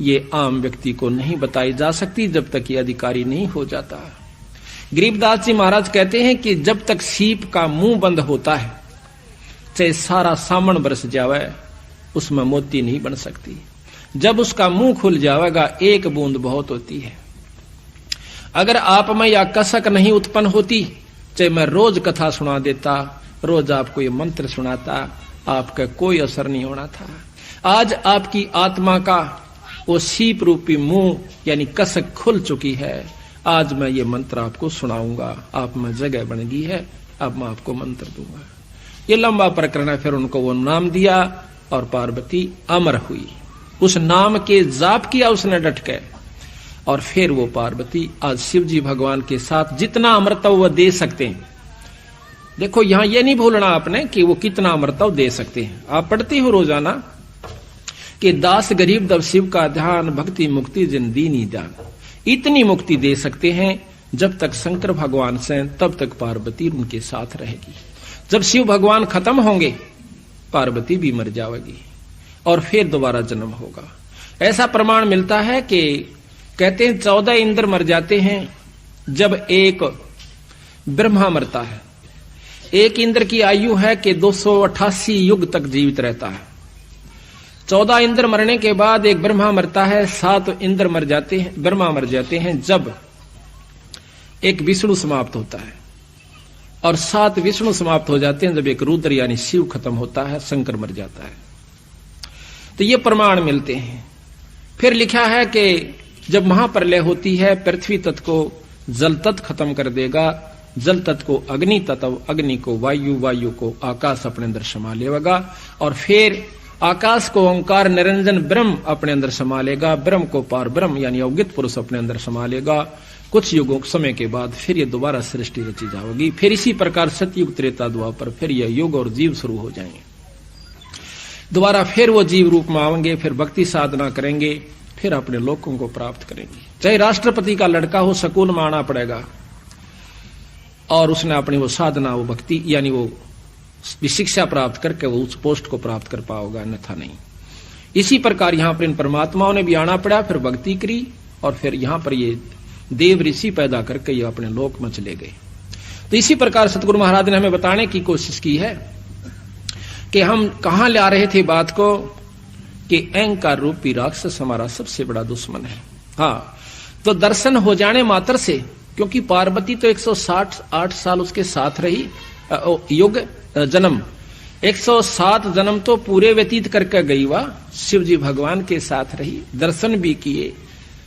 ये आम व्यक्ति को नहीं बताई जा सकती जब तक ये अधिकारी नहीं हो जाता। गरीबदास जी महाराज कहते हैं कि जब तक सीप का मुंह बंद होता है, चाहे सारा सामन बरस जावे, उसमें मोती नहीं बन सकती। जब उसका मुंह खुल जाएगा, एक बूंद बहुत होती है। अगर आप में या कसक नहीं उत्पन्न होती, चाहे मैं रोज कथा सुना देता, रोज आपको ये मंत्र सुनाता, आपका कोई असर नहीं होना था। आज आपकी आत्मा का वो सीप रूपी मुंह यानी कसक खुल चुकी है। आज मैं ये मंत्र आपको सुनाऊंगा, आप में जगह बन गई है, अब मैं आपको मंत्र दूंगा। ये लंबा प्रकरण है। फिर उनको वो नाम दिया और पार्वती अमर हुई। उस नाम के जाप किया उसने डट के, और फिर वो पार्वती आज शिव जी भगवान के साथ जितना अमृतव वो दे सकते हैं। देखो यहां ये नहीं भूलना आपने कि वो कितना अमृतव दे सकते हैं। आप पढ़ते हो रोजाना कि दास गरीब दब शिव का ध्यान, भक्ति मुक्ति जिन दीनी दान। इतनी मुक्ति दे सकते हैं जब तक शंकर भगवान से, तब तक पार्वती उनके साथ रहेगी। जब शिव भगवान खत्म होंगे, पार्वती भी मर जाएगी और फिर दोबारा जन्म होगा। ऐसा प्रमाण मिलता है कि कहते हैं 14 इंद्र मर जाते हैं जब एक ब्रह्मा मरता है। एक इंद्र की आयु है कि 288 युग तक जीवित रहता है। 14 इंद्र मरने के बाद एक ब्रह्मा मरता है, 7 इंद्र मर जाते हैं, ब्रह्मा मर जाते हैं जब एक विष्णु समाप्त होता है, और 7 विष्णु समाप्त हो जाते हैं जब एक रुद्र यानी शिव खत्म होता है, शंकर मर जाता है। तो ये प्रमाण मिलते हैं। फिर लिखा है कि जब महाप्रलय होती है, पृथ्वी तत्व को जल तत्व खत्म कर देगा, जल तत्व को अग्नि तत्व, अग्नि को वायु, वायु को आकाश अपने अंदर समा लेगा, और फिर आकाश को ओंकार निरंजन ब्रह्म अपने अंदर समा लेगा, ब्रह्म को पार ब्रह्म यानी अवगित पुरुष अपने अंदर समा लेगा, कुछ युगों समय के बाद फिर ये दोबारा सृष्टि रची जाएगी। फिर इसी प्रकार सतयुग त्रेता द्वापर फिर यह युग और जीव शुरू हो जाएंगे। दोबारा फिर वो जीव रूप में आएंगे, फिर भक्ति साधना करेंगे, फिर अपने लोकों को प्राप्त करेंगे। चाहे राष्ट्रपति का लड़का हो, सकूल में आना पड़ेगा और उसने अपनी वो साधना, वो भक्ति यानी वो शिक्षा प्राप्त करके वो उस पोस्ट को प्राप्त कर पाओगा, अन्यथा नहीं। इसी प्रकार यहां पर इन परमात्माओं ने भी आना पड़ा, फिर भक्ति करी और फिर यहां पर ये देव ऋषि पैदा करके ये अपने लोक में चले गए। तो इसी प्रकार सतगुरु महाराज ने हमें बताने की कोशिश की है कि हम कहां ले आ रहे थे बात को, कि अहंकार रूपी राक्षस हमारा सबसे बड़ा दुश्मन है। हाँ, तो दर्शन हो जाने मात्र से, क्योंकि पार्वती तो 168 साल उसके साथ रही, युग जन्म 107 जन्म तो पूरे व्यतीत करके गई, वह शिव जी भगवान के साथ रही, दर्शन भी किए,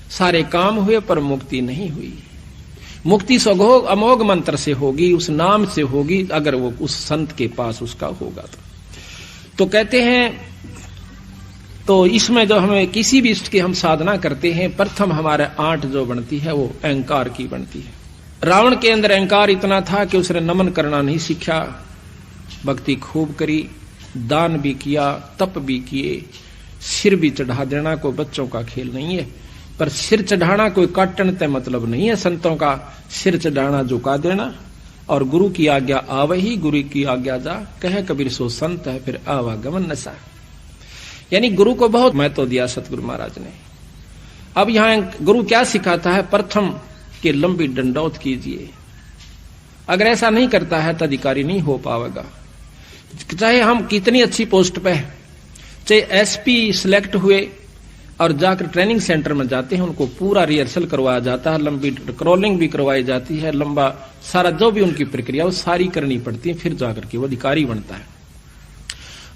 सारे काम हुए, पर मुक्ति नहीं हुई। मुक्ति सघोग अमोघ मंत्र से होगी, उस नाम से होगी, अगर वो उस संत के पास उसका होगा तो कहते हैं, तो इसमें जो हमें किसी भी इष्ट की हम साधना करते हैं, प्रथम हमारे 8 जो बनती है वो अहंकार की बनती है। रावण के अंदर अहंकार इतना था कि उसने नमन करना नहीं सीखा, भक्ति खूब करी, दान भी किया, तप भी किए, सिर भी चढ़ा देना कोई बच्चों का खेल नहीं है, पर सिर चढ़ाना कोई काटने तय मतलब नहीं है। संतों का सिर चढ़ाना झुका देना, और गुरु की आज्ञा आवही, गुरु की आज्ञा जा, कहे कबीर सो संत है, फिर आवागमन नशा। यानी गुरु को बहुत महत्व दिया सतगुरु महाराज ने। अब यहां गुरु क्या सिखाता है, प्रथम के लंबी दंडौत कीजिए। अगर ऐसा नहीं करता है तो अधिकारी नहीं हो पाएगा। चाहे हम कितनी अच्छी पोस्ट पे, चाहे एसपी सिलेक्ट हुए और जाकर ट्रेनिंग सेंटर में जाते हैं, उनको पूरा रिहर्सल करवाया जाता है, लंबी क्रॉलिंग भी करवाई जाती है, लंबा सारा जो भी उनकी प्रक्रिया वो सारी करनी पड़ती है, फिर जाकर के वो अधिकारी बनता है।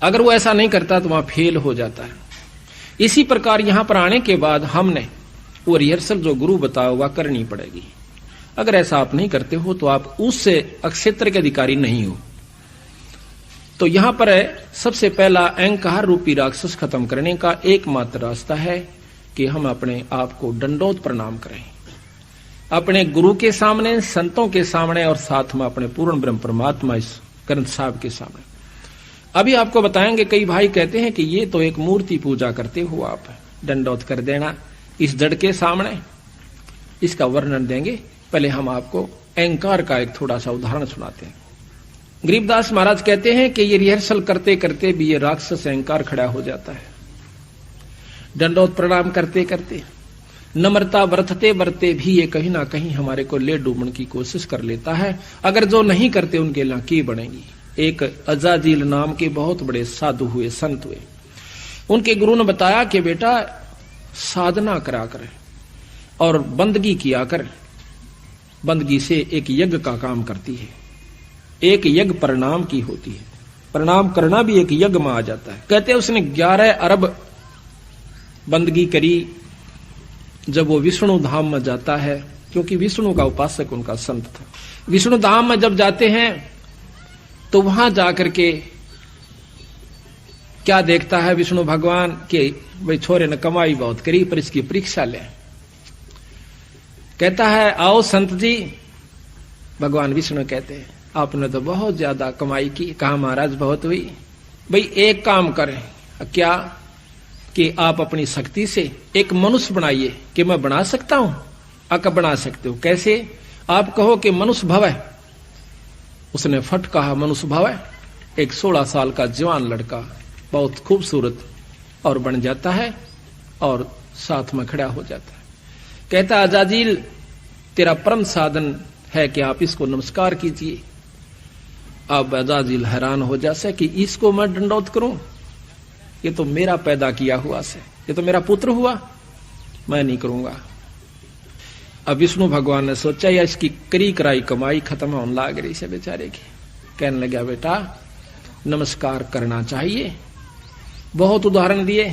अगर वो ऐसा नहीं करता तो वहां फेल हो जाता है। इसी प्रकार यहां पर आने के बाद हमने वो रिहर्सल जो गुरु बताया हुआ करनी पड़ेगी। अगर ऐसा आप नहीं करते हो तो आप उससे क्षेत्र के अधिकारी नहीं हो। तो यहां पर सबसे पहला अहंकार रूपी राक्षस खत्म करने का एकमात्र रास्ता है कि हम अपने आप को दंडोत प्रणाम करें, अपने गुरु के सामने, संतों के सामने, और साथ में अपने पूर्ण ब्रह्म परमात्मा इस ग्रंथ साहब के सामने। अभी आपको बताएंगे, कई भाई कहते हैं कि ये तो एक मूर्ति पूजा करते हो आप, दंडोत कर देना इस जड़ के सामने, इसका वर्णन देंगे। पहले हम आपको अहंकार का एक थोड़ा सा उदाहरण सुनाते हैं। गरीबदास महाराज कहते हैं कि ये रिहर्सल करते करते भी ये राक्षस अहंकार खड़ा हो जाता है। दंडोत प्रणाम करते करते, नम्रता बरतते बरते भी ये कहीं ना कहीं हमारे को ले डूबने की कोशिश कर लेता है। अगर जो नहीं करते उनके लिए की बनेगी। एक अजाजील नाम के बहुत बड़े साधु हुए, संत हुए। उनके गुरु ने बताया कि बेटा साधना करा कर और बंदगी किया कर। बंदगी से एक यज्ञ का काम करती है, एक यज्ञ प्रणाम की होती है, प्रणाम करना भी एक यज्ञ में आ जाता है। कहते हैं उसने 11 अरब बंदगी करी जब वो विष्णु धाम में जाता है, क्योंकि विष्णु का उपासक उनका संत था। विष्णु धाम में जब जाते हैं तो वहां जाकर के क्या देखता है विष्णु भगवान के, भाई छोरे ने कमाई बहुत करी पर इसकी परीक्षा ले। कहता है आओ संत जी। भगवान विष्णु कहते हैं आपने तो बहुत ज्यादा कमाई की। कहा महाराज बहुत हुई। भाई एक काम करें, क्या कि आप अपनी शक्ति से एक मनुष्य बनाइए। कि मैं बना सकता हूं? अक बना सकते हो। कैसे? आप कहो कि मनुष्य भव है। उसने फट कहा मनुष्य भव है। एक 16 साल का जवान लड़का बहुत खूबसूरत और बन जाता है और साथ में खड़ा हो जाता है। कहता अजाजील तेरा परम साधन है कि आप इसको नमस्कार कीजिए। अब अजाजील हैरान हो जासे कि इसको मैं दंडौत करूं, ये तो मेरा पैदा किया हुआ से, ये तो मेरा पुत्र हुआ, मैं नहीं करूंगा। अब विष्णु भगवान ने सोचा या इसकी करी कराई कमाई खत्म होने लग रही से बेचारे की। कहने लगा बेटा नमस्कार करना चाहिए। बहुत उदाहरण दिए।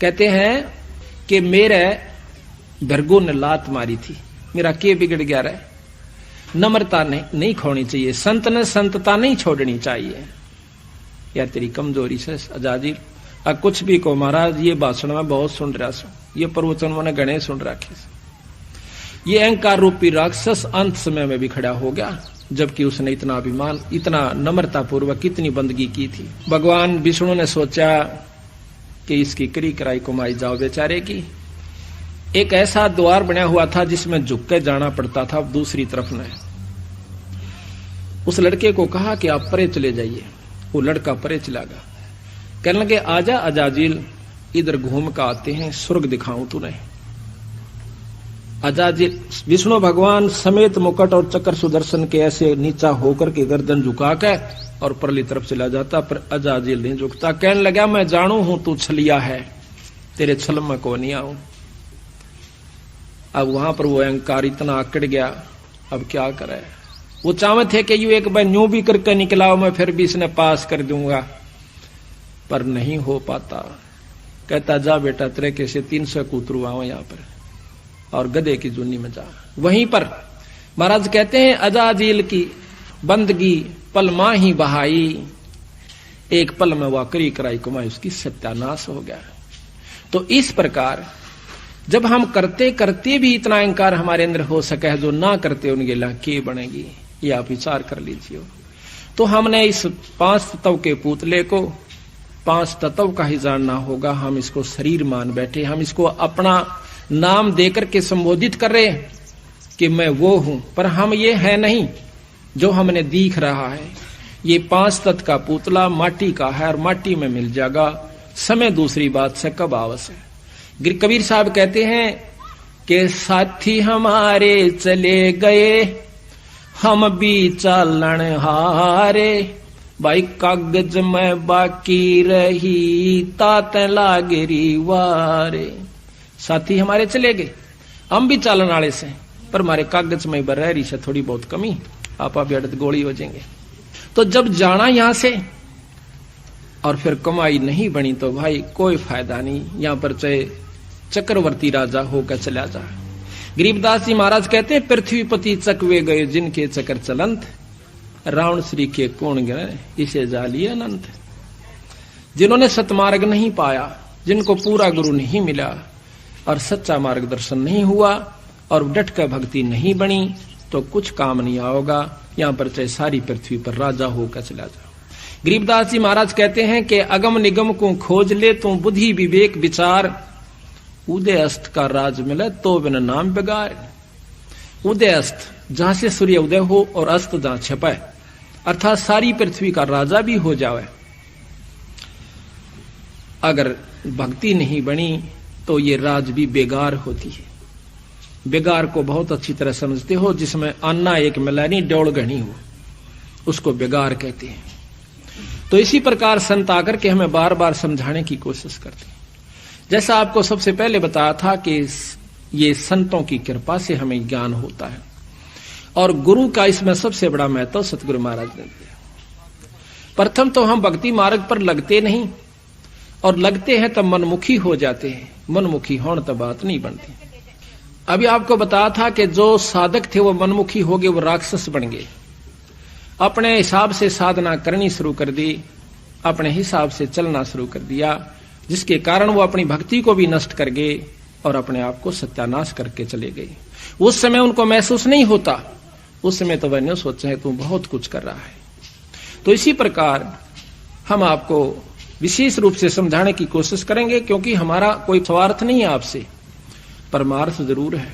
कहते हैं कि मेरे भरगो ने लात मारी थी, मेरा के बिगड़ गया रहे। नम्रता नहीं खोनी चाहिए, संत ने संतता नहीं छोड़नी चाहिए। या तेरी कमजोरी से अजाजील अब कुछ भी को महाराज। ये भाषण में बहुत सुन रहा सो, ये प्रवचन मैंने गणे सुन रखे। ये अहंकार रूपी राक्षस अंत समय में भी खड़ा हो गया, जबकि उसने इतना अभिमान, इतना नम्रता पूर्वक इतनी बंदगी की थी। भगवान विष्णु ने सोचा कि इसकी करी कराई कमाई जाओ बेचारे की। एक ऐसा द्वार बना हुआ था जिसमें झुक के जाना पड़ता था दूसरी तरफ ने। उस लड़के को कहा कि आप परे चले जाइए। वो लड़का परे चला गया। कहने लगे आजा अजाजिल, इधर घूम कर आते हैं, स्वर्ग दिखाऊं तूने। अजाजिल विष्णु भगवान समेत मुकुट और चक्र सुदर्शन के ऐसे नीचा होकर के गर्दन झुका के और परली तरफ चला जाता, पर अजाजिल नहीं झुकता। कहने लगा मैं जानू हूं तू छलिया है, तेरे छल में को नहीं आऊं। अब वहां पर वो अहंकार इतना आकड़ गया, अब क्या करे। वो चाहते थे कि यू एक बार न्यू भी करके निकलाओ, मैं फिर भी इसने पास कर दूंगा, पर नहीं हो पाता। कहता जा बेटा तेरे कैसे 300 कूतरू आओ यहां पर और गधे की जूनी में जा। वहीं पर महाराज कहते हैं अजाजिल की बंदगी पल मां ही बहाई, एक पल में वह करी कराई कमाई उसकी सत्यानाश हो गया। तो इस प्रकार जब हम करते करते भी इतना अहंकार हमारे अंदर हो सके, जो ना करते उनके लाके बनेगी, ये आप विचार कर लीजिए। तो हमने इस 5 तत्व के पुतले को 5 तत्व का ही जानना होगा। हम इसको शरीर मान बैठे, हम इसको अपना नाम देकर के संबोधित कर रहे हैं कि मैं वो हूं, पर हम ये है नहीं जो हमने दिख रहा है। ये 5 तत्व का पुतला माटी का है और माटी में मिल जाएगा। समय दूसरी बात से कब आवश्यक। कबीर साहब कहते हैं कि साथी हमारे चले गए, हम भी चालन हारे, भाई कागज में बाकी रही तात लागरी वारे। साथी हमारे चले गए, हम भी चालन वाले से, पर हमारे कागज में बरहरी से थोड़ी बहुत कमी, आप अभी अड़त गोली हो जाएंगे। तो जब जाना यहां से और फिर कमाई नहीं बनी तो भाई कोई फायदा नहीं, यहां पर चाहे चक्रवर्ती राजा होकर चला जा। गरीबदास जी महाराज कहते हैं पृथ्वीपति चकवे गए जिनके चक्र चलंत, रावण श्री के कोण गए इसे जालिए अनंत। जिन्होंने सतमार्ग नहीं पाया, जिनको पूरा गुरु नहीं मिला और सच्चा मार्गदर्शन नहीं हुआ और डट कर भक्ति नहीं बनी, तो कुछ काम नहीं आओगा। यहां पर चाहे सारी पृथ्वी पर राजा होकर चला जा। गरीबदास जी महाराज कहते हैं कि अगम निगम को खोज ले तू बुद्धि विवेक विचार, उदय अस्त का राज मिले तो बिन नाम बेगार। उदय अस्त जहां से सूर्य उदय हो और अस्त जहां छिपाए, अर्थात सारी पृथ्वी का राजा भी हो जावे, अगर भक्ति नहीं बनी तो ये राज भी बेगार होती है। बेगार को बहुत अच्छी तरह समझते हो, जिसमें अन्ना एक मिला नहीं डोल घनी हो, उसको बेगार कहते हैं। तो इसी प्रकार संत आकर के हमें बार बार समझाने की कोशिश करते हैं। जैसा आपको सबसे पहले बताया था कि ये संतों की कृपा से हमें ज्ञान होता है और गुरु का इसमें सबसे बड़ा महत्व सतगुरु महाराज ने दिया। प्रथम तो हम भक्ति मार्ग पर लगते नहीं, और लगते हैं तब मनमुखी हो जाते हैं। मनमुखी होने तब बात नहीं बनती। अभी आपको बताया था कि जो साधक थे वो मनमुखी हो गए, वो राक्षस बन गए। अपने हिसाब से साधना करनी शुरू कर दी, अपने हिसाब से चलना शुरू कर दिया, जिसके कारण वो अपनी भक्ति को भी नष्ट कर गए और अपने आप को सत्यानाश करके चले गए। उस समय उनको महसूस नहीं होता, उस समय तो वह सोचते हैं तू बहुत कुछ कर रहा है। तो इसी प्रकार हम आपको विशेष रूप से समझाने की कोशिश करेंगे, क्योंकि हमारा कोई स्वार्थ नहीं है आपसे, परमार्थ जरूर है।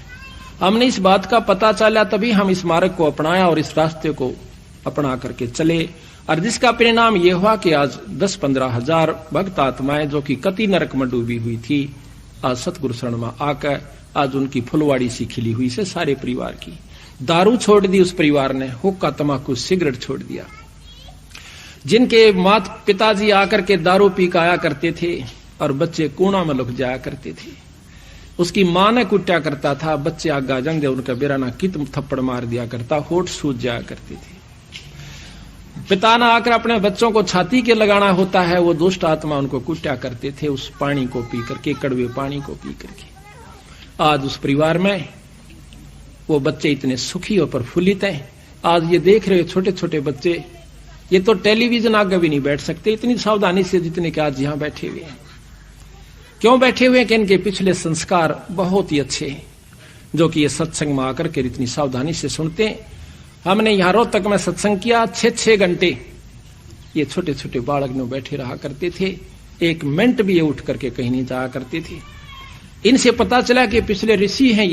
हमने इस बात का पता चला तभी हम इस मार्ग को अपनाया और इस रास्ते को अपना करके चले, और जिसका परिणाम यह हुआ कि आज 10-15 हजार भक्त आत्माएं जो कि कति नरक में डूबी हुई थी, आज सतगुरु शरण में आकर आज उनकी फुलवाड़ी सी खिली हुई से सारे परिवार की। दारू छोड़ दी उस परिवार ने, हुक्का तमाकू सिगरेट छोड़ दिया। जिनके माता पिताजी आकर के दारू पी के आया करते थे और बच्चे कूड़ा में लुक जाया करते थे, उसकी मां ने कुट्या करता था, बच्चे आगा जंग दे उनका बेराना कित थप्पड़ मार दिया करता, होठ सूज जाया करते थे। पिता ने आकर अपने बच्चों को छाती के लगाना होता है, वो दुष्ट आत्मा उनको कुट्या करते थे उस पानी को पी करके, कड़वे पानी को पी करके। आज उस परिवार में वो बच्चे इतने सुखी और प्रफुल्लित हैं। आज ये देख रहे छोटे छोटे बच्चे, ये तो टेलीविजन आगे भी नहीं बैठ सकते इतनी सावधानी से जितने के आज यहां बैठे हुए हैं। क्यों बैठे हुए हैं कि इनके पिछले संस्कार बहुत ही अच्छे हैं। जो कि ये सत्संग में आकर के इतनी सावधानी से सुनते हैं। हमने यहां रोहतक में सत्संग किया, 6-6 घंटे ये छोटे छोटे बालक में बैठे रहा करते थे, 1 मिनट भी ये उठ करके कहीं नहीं जाया करते थे। इनसे पता चला कि पिछले ऋषि हैं,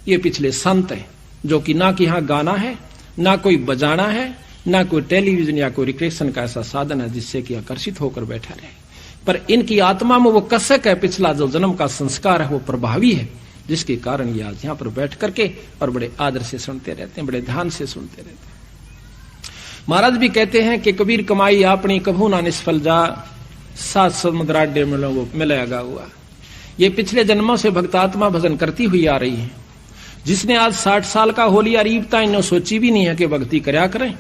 ये पिछले संत हैं, जो कि ना कि यहां गाना है, ना कोई बजाना है, ना कोई टेलीविजन या कोई रिक्रिएशन का ऐसा साधन है जिससे कि आकर्षित होकर बैठा रहे। पर इनकी आत्मा में वो कसक है, पिछला जो जन्म का संस्कार है वो प्रभावी है, जिसके कारण ये आज यहां पर बैठ करके और बड़े आदर से सुनते रहते हैं, बड़े ध्यान से सुनते रहते हैं। महाराज भी कहते हैं कि कबीर कमाई अपनी कभू ना निष्फल जा, 7 समुद्राड्य मिलेगा हुआ। ये पिछले जन्मों से भक्तात्मा भजन करती हुई आ रही है। जिसने आज 60 साल का हो लिया रीबता, इन्हों सोची भी नहीं है कि भक्ति करया करें,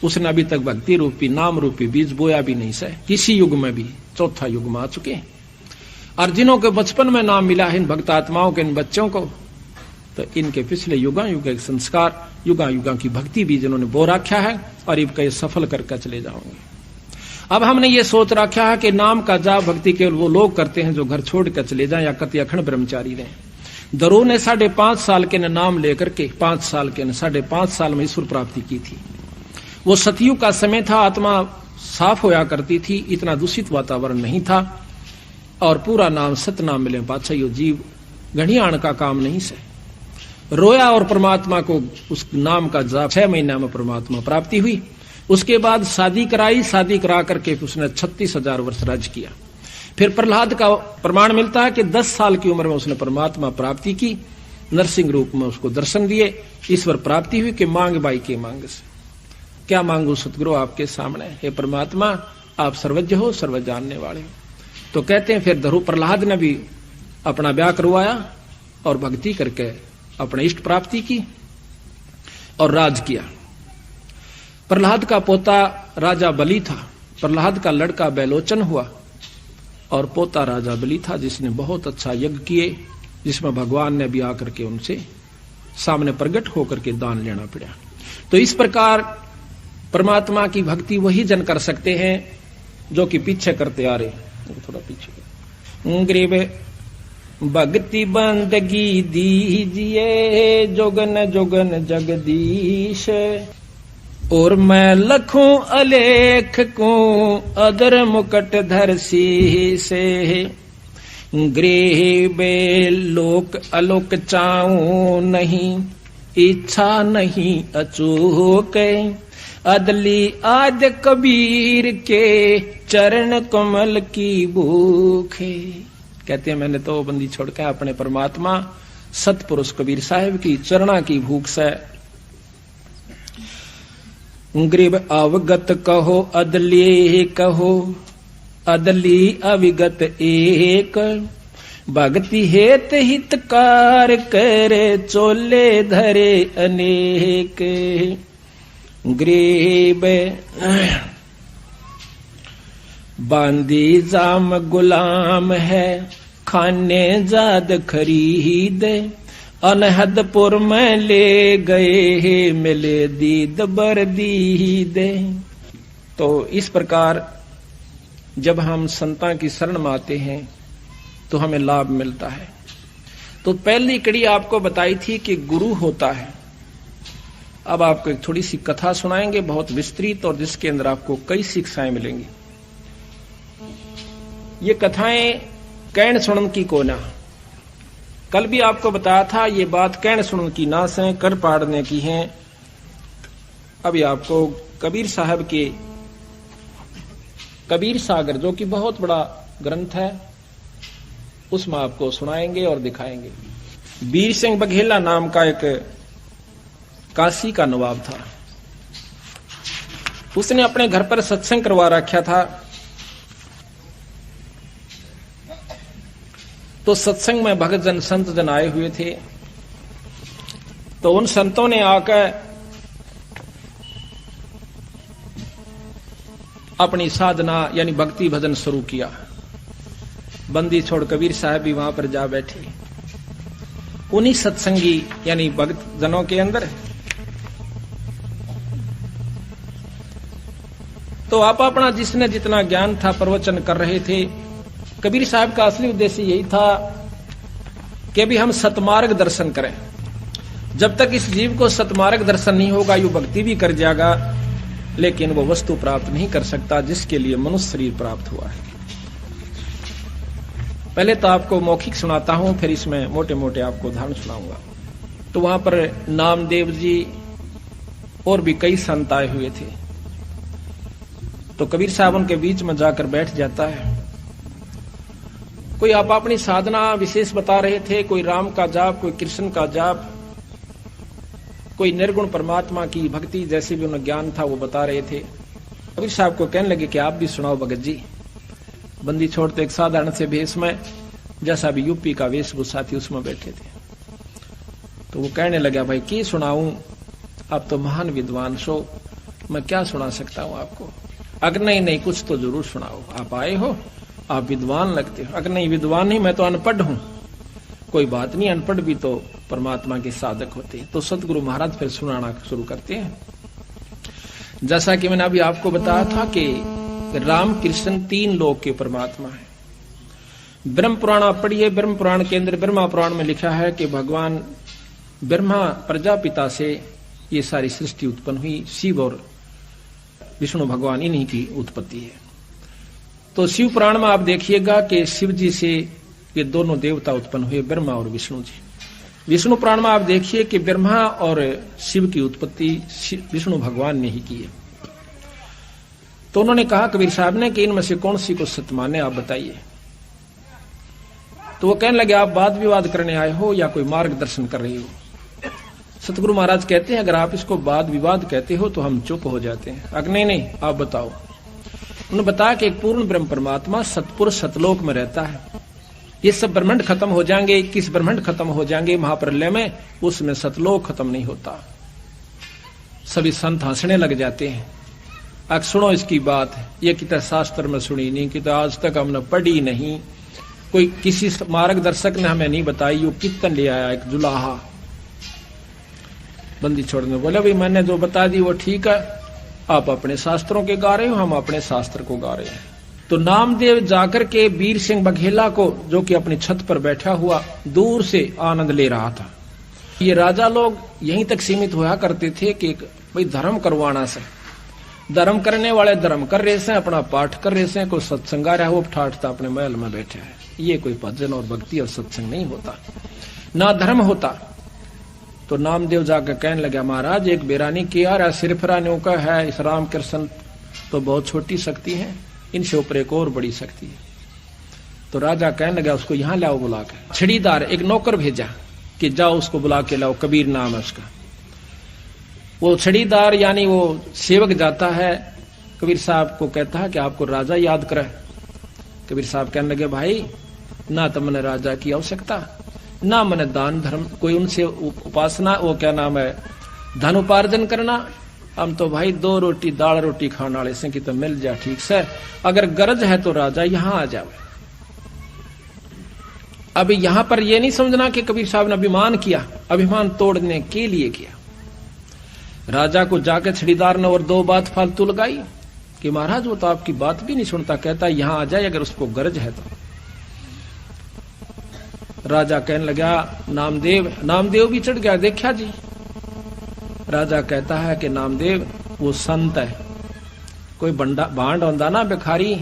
उसने अभी तक भक्ति रूपी नाम रूपी बीज बोया भी नहीं सै, किसी युग में भी, चौथा युग में आ चुके हैं। और जिन्हों के बचपन में नाम मिला है इन भक्तात्माओं के, इन बच्चों को, तो इनके पिछले युगा युग के संस्कार, युगा युगा की भक्ति भी जिन्होंने बो रखा है और इनका ये सफल करके चले जाओगे। अब हमने ये सोच रखा है कि नाम का जाप भक्ति केवल वो लोग करते हैं जो घर छोड़ कर चले जाएं या कति अखंड ब्रह्मचारी रहे। दरो ने 5.5 साल के नाम लेकर के 5 साल के 5.5 साल में ईश्वर प्राप्ति की थी। वो सतयुग का समय था, आत्मा साफ होया करती थी, इतना दूषित वातावरण नहीं था, और पूरा नाम सतनाम मिले पाछा यो जीव घड़ियाण का काम नहीं से रोया, और परमात्मा को उस नाम का जाप 6 महीना में परमात्मा प्राप्ति हुई। उसके बाद शादी कराई, शादी करा करके उसने 36,000 वर्ष राज किया। फिर प्रहलाद का प्रमाण मिलता है कि 10 साल की उम्र में उसने परमात्मा प्राप्ति की, नरसिंह रूप में उसको दर्शन दिए, ईश्वर प्राप्ति हुई कि मांग बाई के मांग से। क्या मांगू सतगुरु आपके सामने, हे परमात्मा आप सर्वज्ञ हो, सर्व जानने वाले हो। तो कहते हैं फिर धरु प्रहलाद ने भी अपना ब्याह करवाया और भक्ति करके अपने इष्ट प्राप्ति की और राज किया। प्रहलाद का पोता राजा बलि था, प्रहलाद का लड़का बैलोचन हुआ और पोता राजा बलि था, जिसने बहुत अच्छा यज्ञ किए, जिसमें भगवान ने भी आकर के उनसे सामने प्रकट होकर के दान लेना पड़ा। तो इस प्रकार परमात्मा की भक्ति वही जन कर सकते हैं जो कि पीछे करते आ रहे। थोड़ा पीछे गरीब भक्ति बंदगी दीजिए जोगन जोगन जगदीश, और मैं लखूं अलेख को अदर मुकट धर से, गृह लोक अलोक चाऊं नहीं, इच्छा नहीं अचूक, अदली आद कबीर के चरण कमल की भूख। कहते हैं मैंने तो बंदी छोड़ के अपने परमात्मा सतपुरुष कबीर साहिब की चरणा की भूख से। गरीब अवगत कहो अदली कहो, अदली अविगत एक, भक्ति हेत हितकार करे चोले धरे अनेक। गरीब बांदी जाम गुलाम है, खाने जाद खरीद, अनहदपुर में ले गए मिले दीद बर दीद। तो इस प्रकार जब हम संतां की शरण में आते हैं तो हमें लाभ मिलता है। तो पहली कड़ी आपको बताई थी कि गुरु होता है। अब आपको एक थोड़ी सी कथा सुनाएंगे, बहुत विस्तृत, और जिसके अंदर आपको कई शिक्षाएं मिलेंगी। ये कथाएं कहन सुनन की को ना, कल भी आपको बताया था ये बात कहन सुनन की ना से कर पाड़ने की है। अभी आपको कबीर साहब के कबीर सागर, जो कि बहुत बड़ा ग्रंथ है, उसमें आपको सुनाएंगे और दिखाएंगे। वीर सिंह बघेला नाम का एक काशी का नवाब था। उसने अपने घर पर सत्संग करवा रखा था। तो सत्संग में भगत जन संत जन आए हुए थे। तो उन संतों ने आकर अपनी साधना यानी भक्ति भजन शुरू किया। बंदी छोड़ कबीर साहब भी वहां पर जा बैठे। उन्हीं सत्संगी यानी भक्त जनों के अंदर तो आप अपना जिसने जितना ज्ञान था प्रवचन कर रहे थे। कबीर साहब का असली उद्देश्य यही था कि भी हम सतमार्ग दर्शन करें। जब तक इस जीव को सतमार्ग दर्शन नहीं होगा, यू भक्ति भी कर जाएगा, लेकिन वो वस्तु प्राप्त नहीं कर सकता जिसके लिए मनुष्य शरीर प्राप्त हुआ है। पहले तो आपको मौखिक सुनाता हूं, फिर इसमें मोटे मोटे आपको उदाहरण सुनाऊंगा। तो वहां पर नामदेव जी और भी कई संत आए हुए थे। तो कबीर साहब उनके बीच में जाकर बैठ जाता है। कोई आप अपनी साधना विशेष बता रहे थे, कोई राम का जाप, कोई कृष्ण का जाप, कोई निर्गुण परमात्मा की भक्ति जैसे भी उन्हें ज्ञान था वो बता रहे थे। कबीर साहब को कहने लगे कि आप भी सुनाओ भगत जी। बंदी छोड़ते एक साधारण से भेष में, जैसा भी यूपी का वेशभूषा थी उसमें बैठे थे। तो वो कहने लगा, भाई की सुनाऊं, आप तो महान विद्वान सो, मैं क्या सुना सकता हूं आपको। अगर नहीं कुछ तो जरूर सुनाओ, आप आए हो, आप विद्वान लगते हो। अगर नहीं विद्वान नहीं, मैं तो अनपढ़ हूं। कोई बात नहीं, अनपढ़ भी तो परमात्मा के साधक होते हैं। तो सतगुरु महाराज फिर सुनाना शुरू करते हैं। जैसा कि मैंने अभी आपको बताया था कि राम कृष्ण तीन लोक के परमात्मा है। ब्रह्म पुराण आप पढ़िए, ब्रह्म पुराण के अंदर ब्रह्मा पुराण में लिखा है कि भगवान ब्रह्मा प्रजापिता से ये सारी सृष्टि उत्पन्न हुई। शिव और विष्णु भगवान इन्हीं की उत्पत्ति है। तो शिव पुराण में आप देखिएगा कि शिव जी से ये दोनों देवता उत्पन्न हुए, ब्रह्मा और विष्णु जी। विष्णु पुराण में आप देखिए कि ब्रह्मा और शिव की उत्पत्ति विष्णु भगवान ने ही की है। तो उन्होंने कहा कबीर साहब ने कि इनमें से कौन सी को सत्य माने, आप बताइए। तो वो कहने लगे, आप वाद विवाद करने आए हो या कोई मार्गदर्शन कर रहे हो। सतगुरु महाराज कहते हैं, अगर आप इसको वाद विवाद कहते हो तो हम चुप हो जाते हैं। अगर नहीं आप बताओ। उन्होंने बताया कि एक पूर्ण ब्रह्म परमात्मा सतपुरुष सतलोक में रहता है। ये सब ब्रह्मांड खत्म हो जाएंगे, 21 ब्रह्मांड खत्म हो जाएंगे महाप्रलय में, उसमें सतलोक खत्म नहीं होता। सभी संत हंसने लग जाते हैं। अब सुनो इसकी बात, ये कितना शास्त्र में सुनी नहीं, कि तो आज तक हमने पढ़ी नहीं, कोई किसी मार्गदर्शक ने हमें नहीं बताई। यो कीर्तन ले आया एक जुलाहा। बंदी छोड़ने बोले, भाई मैंने जो बता दी वो ठीक है, आप अपने शास्त्रों के गा रहे हो, हम अपने शास्त्र को गा रहे हैं। तो नामदेव जाकर के वीर सिंह बघेला को, जो कि अपनी छत पर बैठा हुआ दूर से आनंद ले रहा था। ये राजा लोग यहीं तक सीमित हुआ करते थे कि भाई धर्म करवाना से, धर्म करने वाले धर्म कर रहे से, अपना पाठ कर रहे से, कोई सत्संग आ रहा है वो ठाठता अपने महल में बैठे है। ये कोई भजन और भक्ति और सत्संग नहीं होता, ना धर्म होता। तो नामदेव जाकर कहने लगा, महाराज एक बेरानी किया रहा सिरफरानियों का है, इस राम कृष्ण तो बहुत छोटी शक्ति है, इनसे ऊपर एक और बड़ी शक्ति है। तो राजा कहने लगा, उसको यहां लाओ बुला के। छड़ीदार एक नौकर भेजा कि जाओ उसको बुला के लाओ, कबीर नाम है उसका। वो छड़ीदार यानी वो सेवक जाता है, कबीर साहब को कहता है कि आपको राजा याद करे। कबीर साहब कहने लगे, भाई ना तो मैंने राजा की आवश्यकता, ना मैंने दान धर्म कोई उनसे उपासना, वो क्या नाम है, धन उपार्जन करना। हम तो भाई 2 रोटी दाल रोटी खाने वाले से कि तो मिल जा ठीक से, अगर गरज है तो राजा यहां आ जाओ। अभी यहां पर यह नहीं समझना कि कबीर साहब ने अभिमान किया, अभिमान तोड़ने के लिए किया। राजा को जाकर छड़ीदार ने और 2 बात फालतू लगाई कि महाराज वो तो आपकी बात भी नहीं सुनता, कहता यहां आ जाए अगर उसको गरज है तो। राजा कहने लगा, नामदेव भी चढ़ गया, देखा जी। राजा कहता है कि नामदेव वो संत है, कोई भांड होंदा ना भिखारी,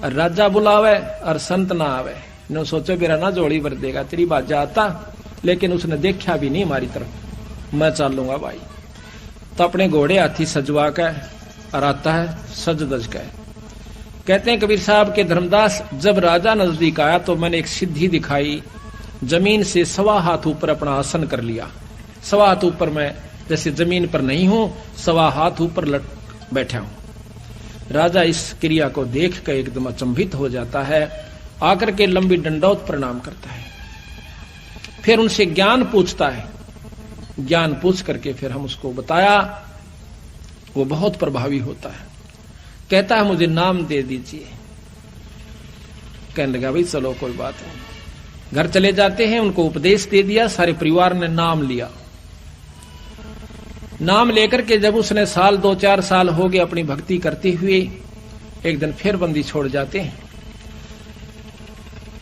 राजा बुलावे और संत ना आवे। ने सोचे मेरा ना जोड़ी भर देगा, तेरी बात जाता, लेकिन उसने देखा भी नहीं हमारी तरफ। मैं चलूंगा भाई। तो अपने घोड़े हाथी सजवा के और आता है सज दज के। कहते हैं कबीर साहब के धर्मदास, जब राजा नजदीक आया तो मैंने एक सिद्धि दिखाई, जमीन से 1.25 हाथ ऊपर अपना आसन कर लिया। 1.25 हाथ ऊपर मैं जैसे जमीन पर नहीं हूं, 1.25 हाथ ऊपर बैठा हूं। राजा इस क्रिया को देख कर एकदम अचंभित हो जाता है, आकर के लंबी दंडौत प्रणाम करता है। फिर उनसे ज्ञान पूछता है, ज्ञान पूछ करके फिर हम उसको बताया, वो बहुत प्रभावी होता है। कहता है मुझे नाम दे दीजिए। कहने लगा भाई चलो कोई बात नहीं। घर चले जाते हैं, उनको उपदेश दे दिया, सारे परिवार ने नाम लिया। नाम लेकर के जब उसने 2-4 साल हो गए अपनी भक्ति करते हुए, एक दिन फिर बंदी छोड़ जाते हैं।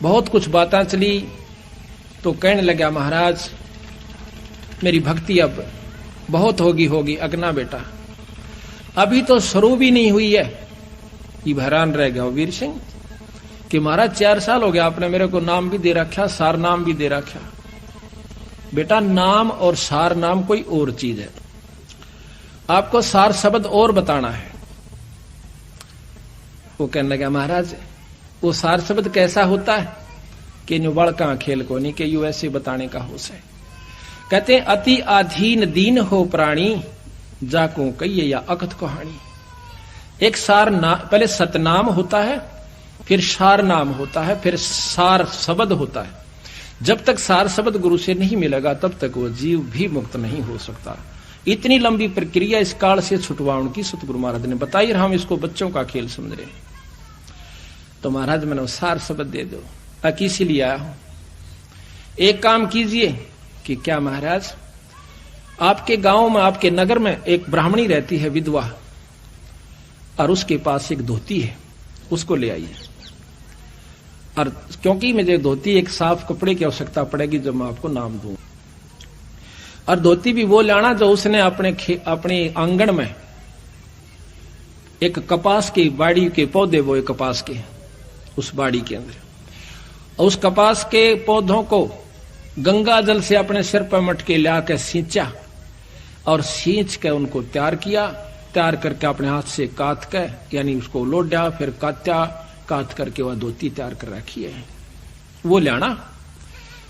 बहुत कुछ बातें चली तो कहने लगा महाराज मेरी भक्ति अब बहुत होगी अगना बेटा, अभी तो शुरू भी नहीं हुई है। ये हैरान रह गया वीर सिंह कि महाराज 4 साल हो गया, आपने मेरे को नाम भी दे रखा, सार नाम भी दे रखा। बेटा नाम और सार नाम कोई और चीज है, आपको सार शब्द और बताना है। वो कहने लगा महाराज वो सार शब्द कैसा होता है कि न्यू बड़का खेल को नहीं कि यू ऐसे बताने का हो से। कहते अति अधीन दीन हो प्राणी जाको कहिए या अकथ कहानी। एक सार नाम, पहले सतनाम होता है, फिर सार नाम होता है, फिर सार शब्द होता है। जब तक सार शब्द गुरु से नहीं मिलेगा तब तक वो जीव भी मुक्त नहीं हो सकता। इतनी लंबी प्रक्रिया इस काल से छुटवाने की सतगुरु महाराज ने बताई और हम इसको बच्चों का खेल समझ रहे। तो महाराज मैंने सार शब्द दे दो, इसीलिए आया हूं। एक काम कीजिए कि क्या महाराज आपके गांव में, आपके नगर में एक ब्राह्मणी रहती है विधवा, और उसके पास एक धोती है, उसको ले आइए। और क्योंकि मुझे धोती एक साफ कपड़े की आवश्यकता पड़ेगी जब मैं आपको नाम दूं, और धोती भी वो लाना जो उसने अपने आंगन में एक कपास की बाड़ी के पौधे, वो एक कपास के उस बाड़ी के अंदर, और उस कपास के पौधों को गंगा जल से अपने सिर पर मटके ला के सींचा, और सींच के उनको तैयार किया। तैयार करके अपने हाथ से काट के, यानी उसको लोडा, फिर काट करके वह धोती तैयार कर रखी है, वो लाना।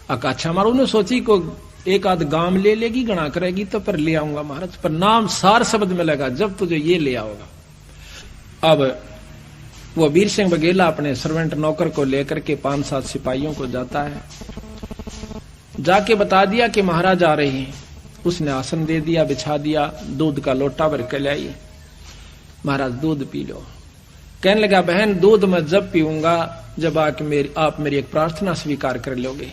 अकाछा मारो ने सोची को एक आध गांव ले लेगी, गणा करेगी तो पर ले आऊंगा महाराज, पर नाम सार शब्द में लगा जब तुझे ये ले आओगा। अब वो वीर सिंह बघेला अपने सर्वेंट नौकर को लेकर के 5-7 सिपाहियों को जाता है, जाके बता दिया कि महाराज आ रहे हैं। उसने आसन दे दिया, बिछा दिया, दूध का लोटा भर के लाई, महाराज दूध पी लो। कहने लगा बहन दूध मैं जब पीऊंगा जब आप मेरी एक प्रार्थना स्वीकार कर लोगे।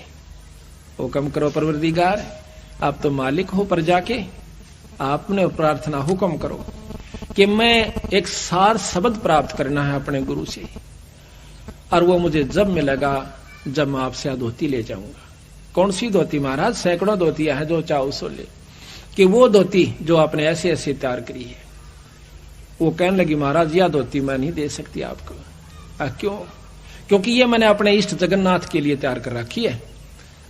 हुक्म करो परवरदिगार, आप तो मालिक हो प्रजा के, आपने प्रार्थना हुक्म करो कि मैं एक सार शब्द प्राप्त करना है अपने गुरु से, और वो मुझे जब मिलेगा जब मैं आपसे धोती ले जाऊंगा। कौन सी धोती महाराज? सैकड़ों धोतियां हैं, जो चाहो सो ले। कि वो धोती जो आपने ऐसे ऐसे तैयार करी है। वो कहने लगी महाराज यह धोती मैं नहीं दे सकती आपको। क्यों? क्योंकि ये मैंने अपने इष्ट जगन्नाथ के लिए तैयार कर रखी है,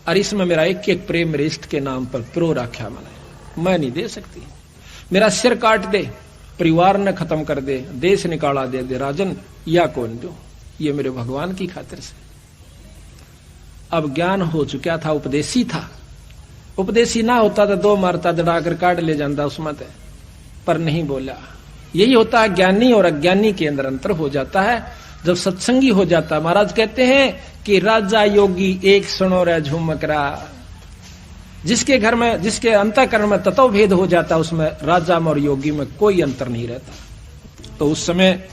और इसमें मेरा एक एक प्रेम मेरे इष्ट के नाम पर प्रो रखा मैंने, मैं नहीं दे सकती। मेरा सिर काट दे, परिवार ने खत्म कर दे, देश निकाला दे राजन, या कौन दो, ये मेरे भगवान की खातिर से। अब ज्ञान हो चुका था, उपदेशी था। उपदेशी ना होता तो 2 मारता दड़ाकर काट ले जाता उसमें, पर नहीं बोला। यही होता है ज्ञानी और अज्ञानी के अंदर अंतर हो जाता है जब सत्संगी हो जाता है। महाराज कहते हैं कि राजा योगी एक सुनो रे झुमकरा। जिसके घर में, जिसके अंतःकरण में तत्व भेद हो जाता है, उसमें राजा में और योगी में कोई अंतर नहीं रहता। तो उस समय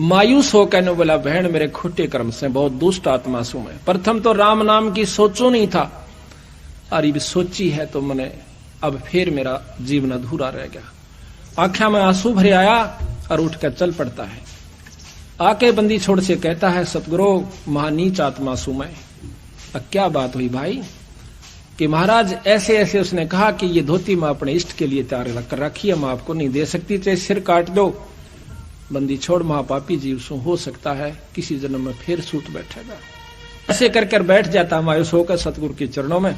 मायूस हो कहने बोला बहन मेरे खोटे कर्म से बहुत दुष्ट आत्मा सु मैं। प्रथम तो राम नाम की सोचो नहीं था, और ये सोची है तो मैंने अब फिर मेरा जीवन अधूरा रह गया। आंखों में आंसू भरे आया और उठकर चल पड़ता है। आके बंदी छोड़ से कहता है सतगुरु महानीच आत्मा सु मैं। अब क्या बात हुई भाई? कि महाराज ऐसे ऐसे उसने कहा कि ये धोती मैं अपने इष्ट के लिए तैयार कर रखी है, मैं आपको नहीं दे सकती, चाहे सिर काट दो। बंदी छोड़ महापापी जीव सु हो सकता है किसी जन्म में फिर सूट बैठेगा। ऐसे कर बैठ जाता मायूस होकर सतगुरु के चरणों में।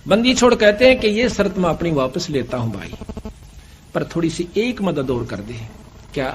बंदी छोड़ कहते हैं कि ये शर्त मैं अपनी वापस लेता हूं भाई, पर थोड़ी सी एक मदद और कर दे। क्या?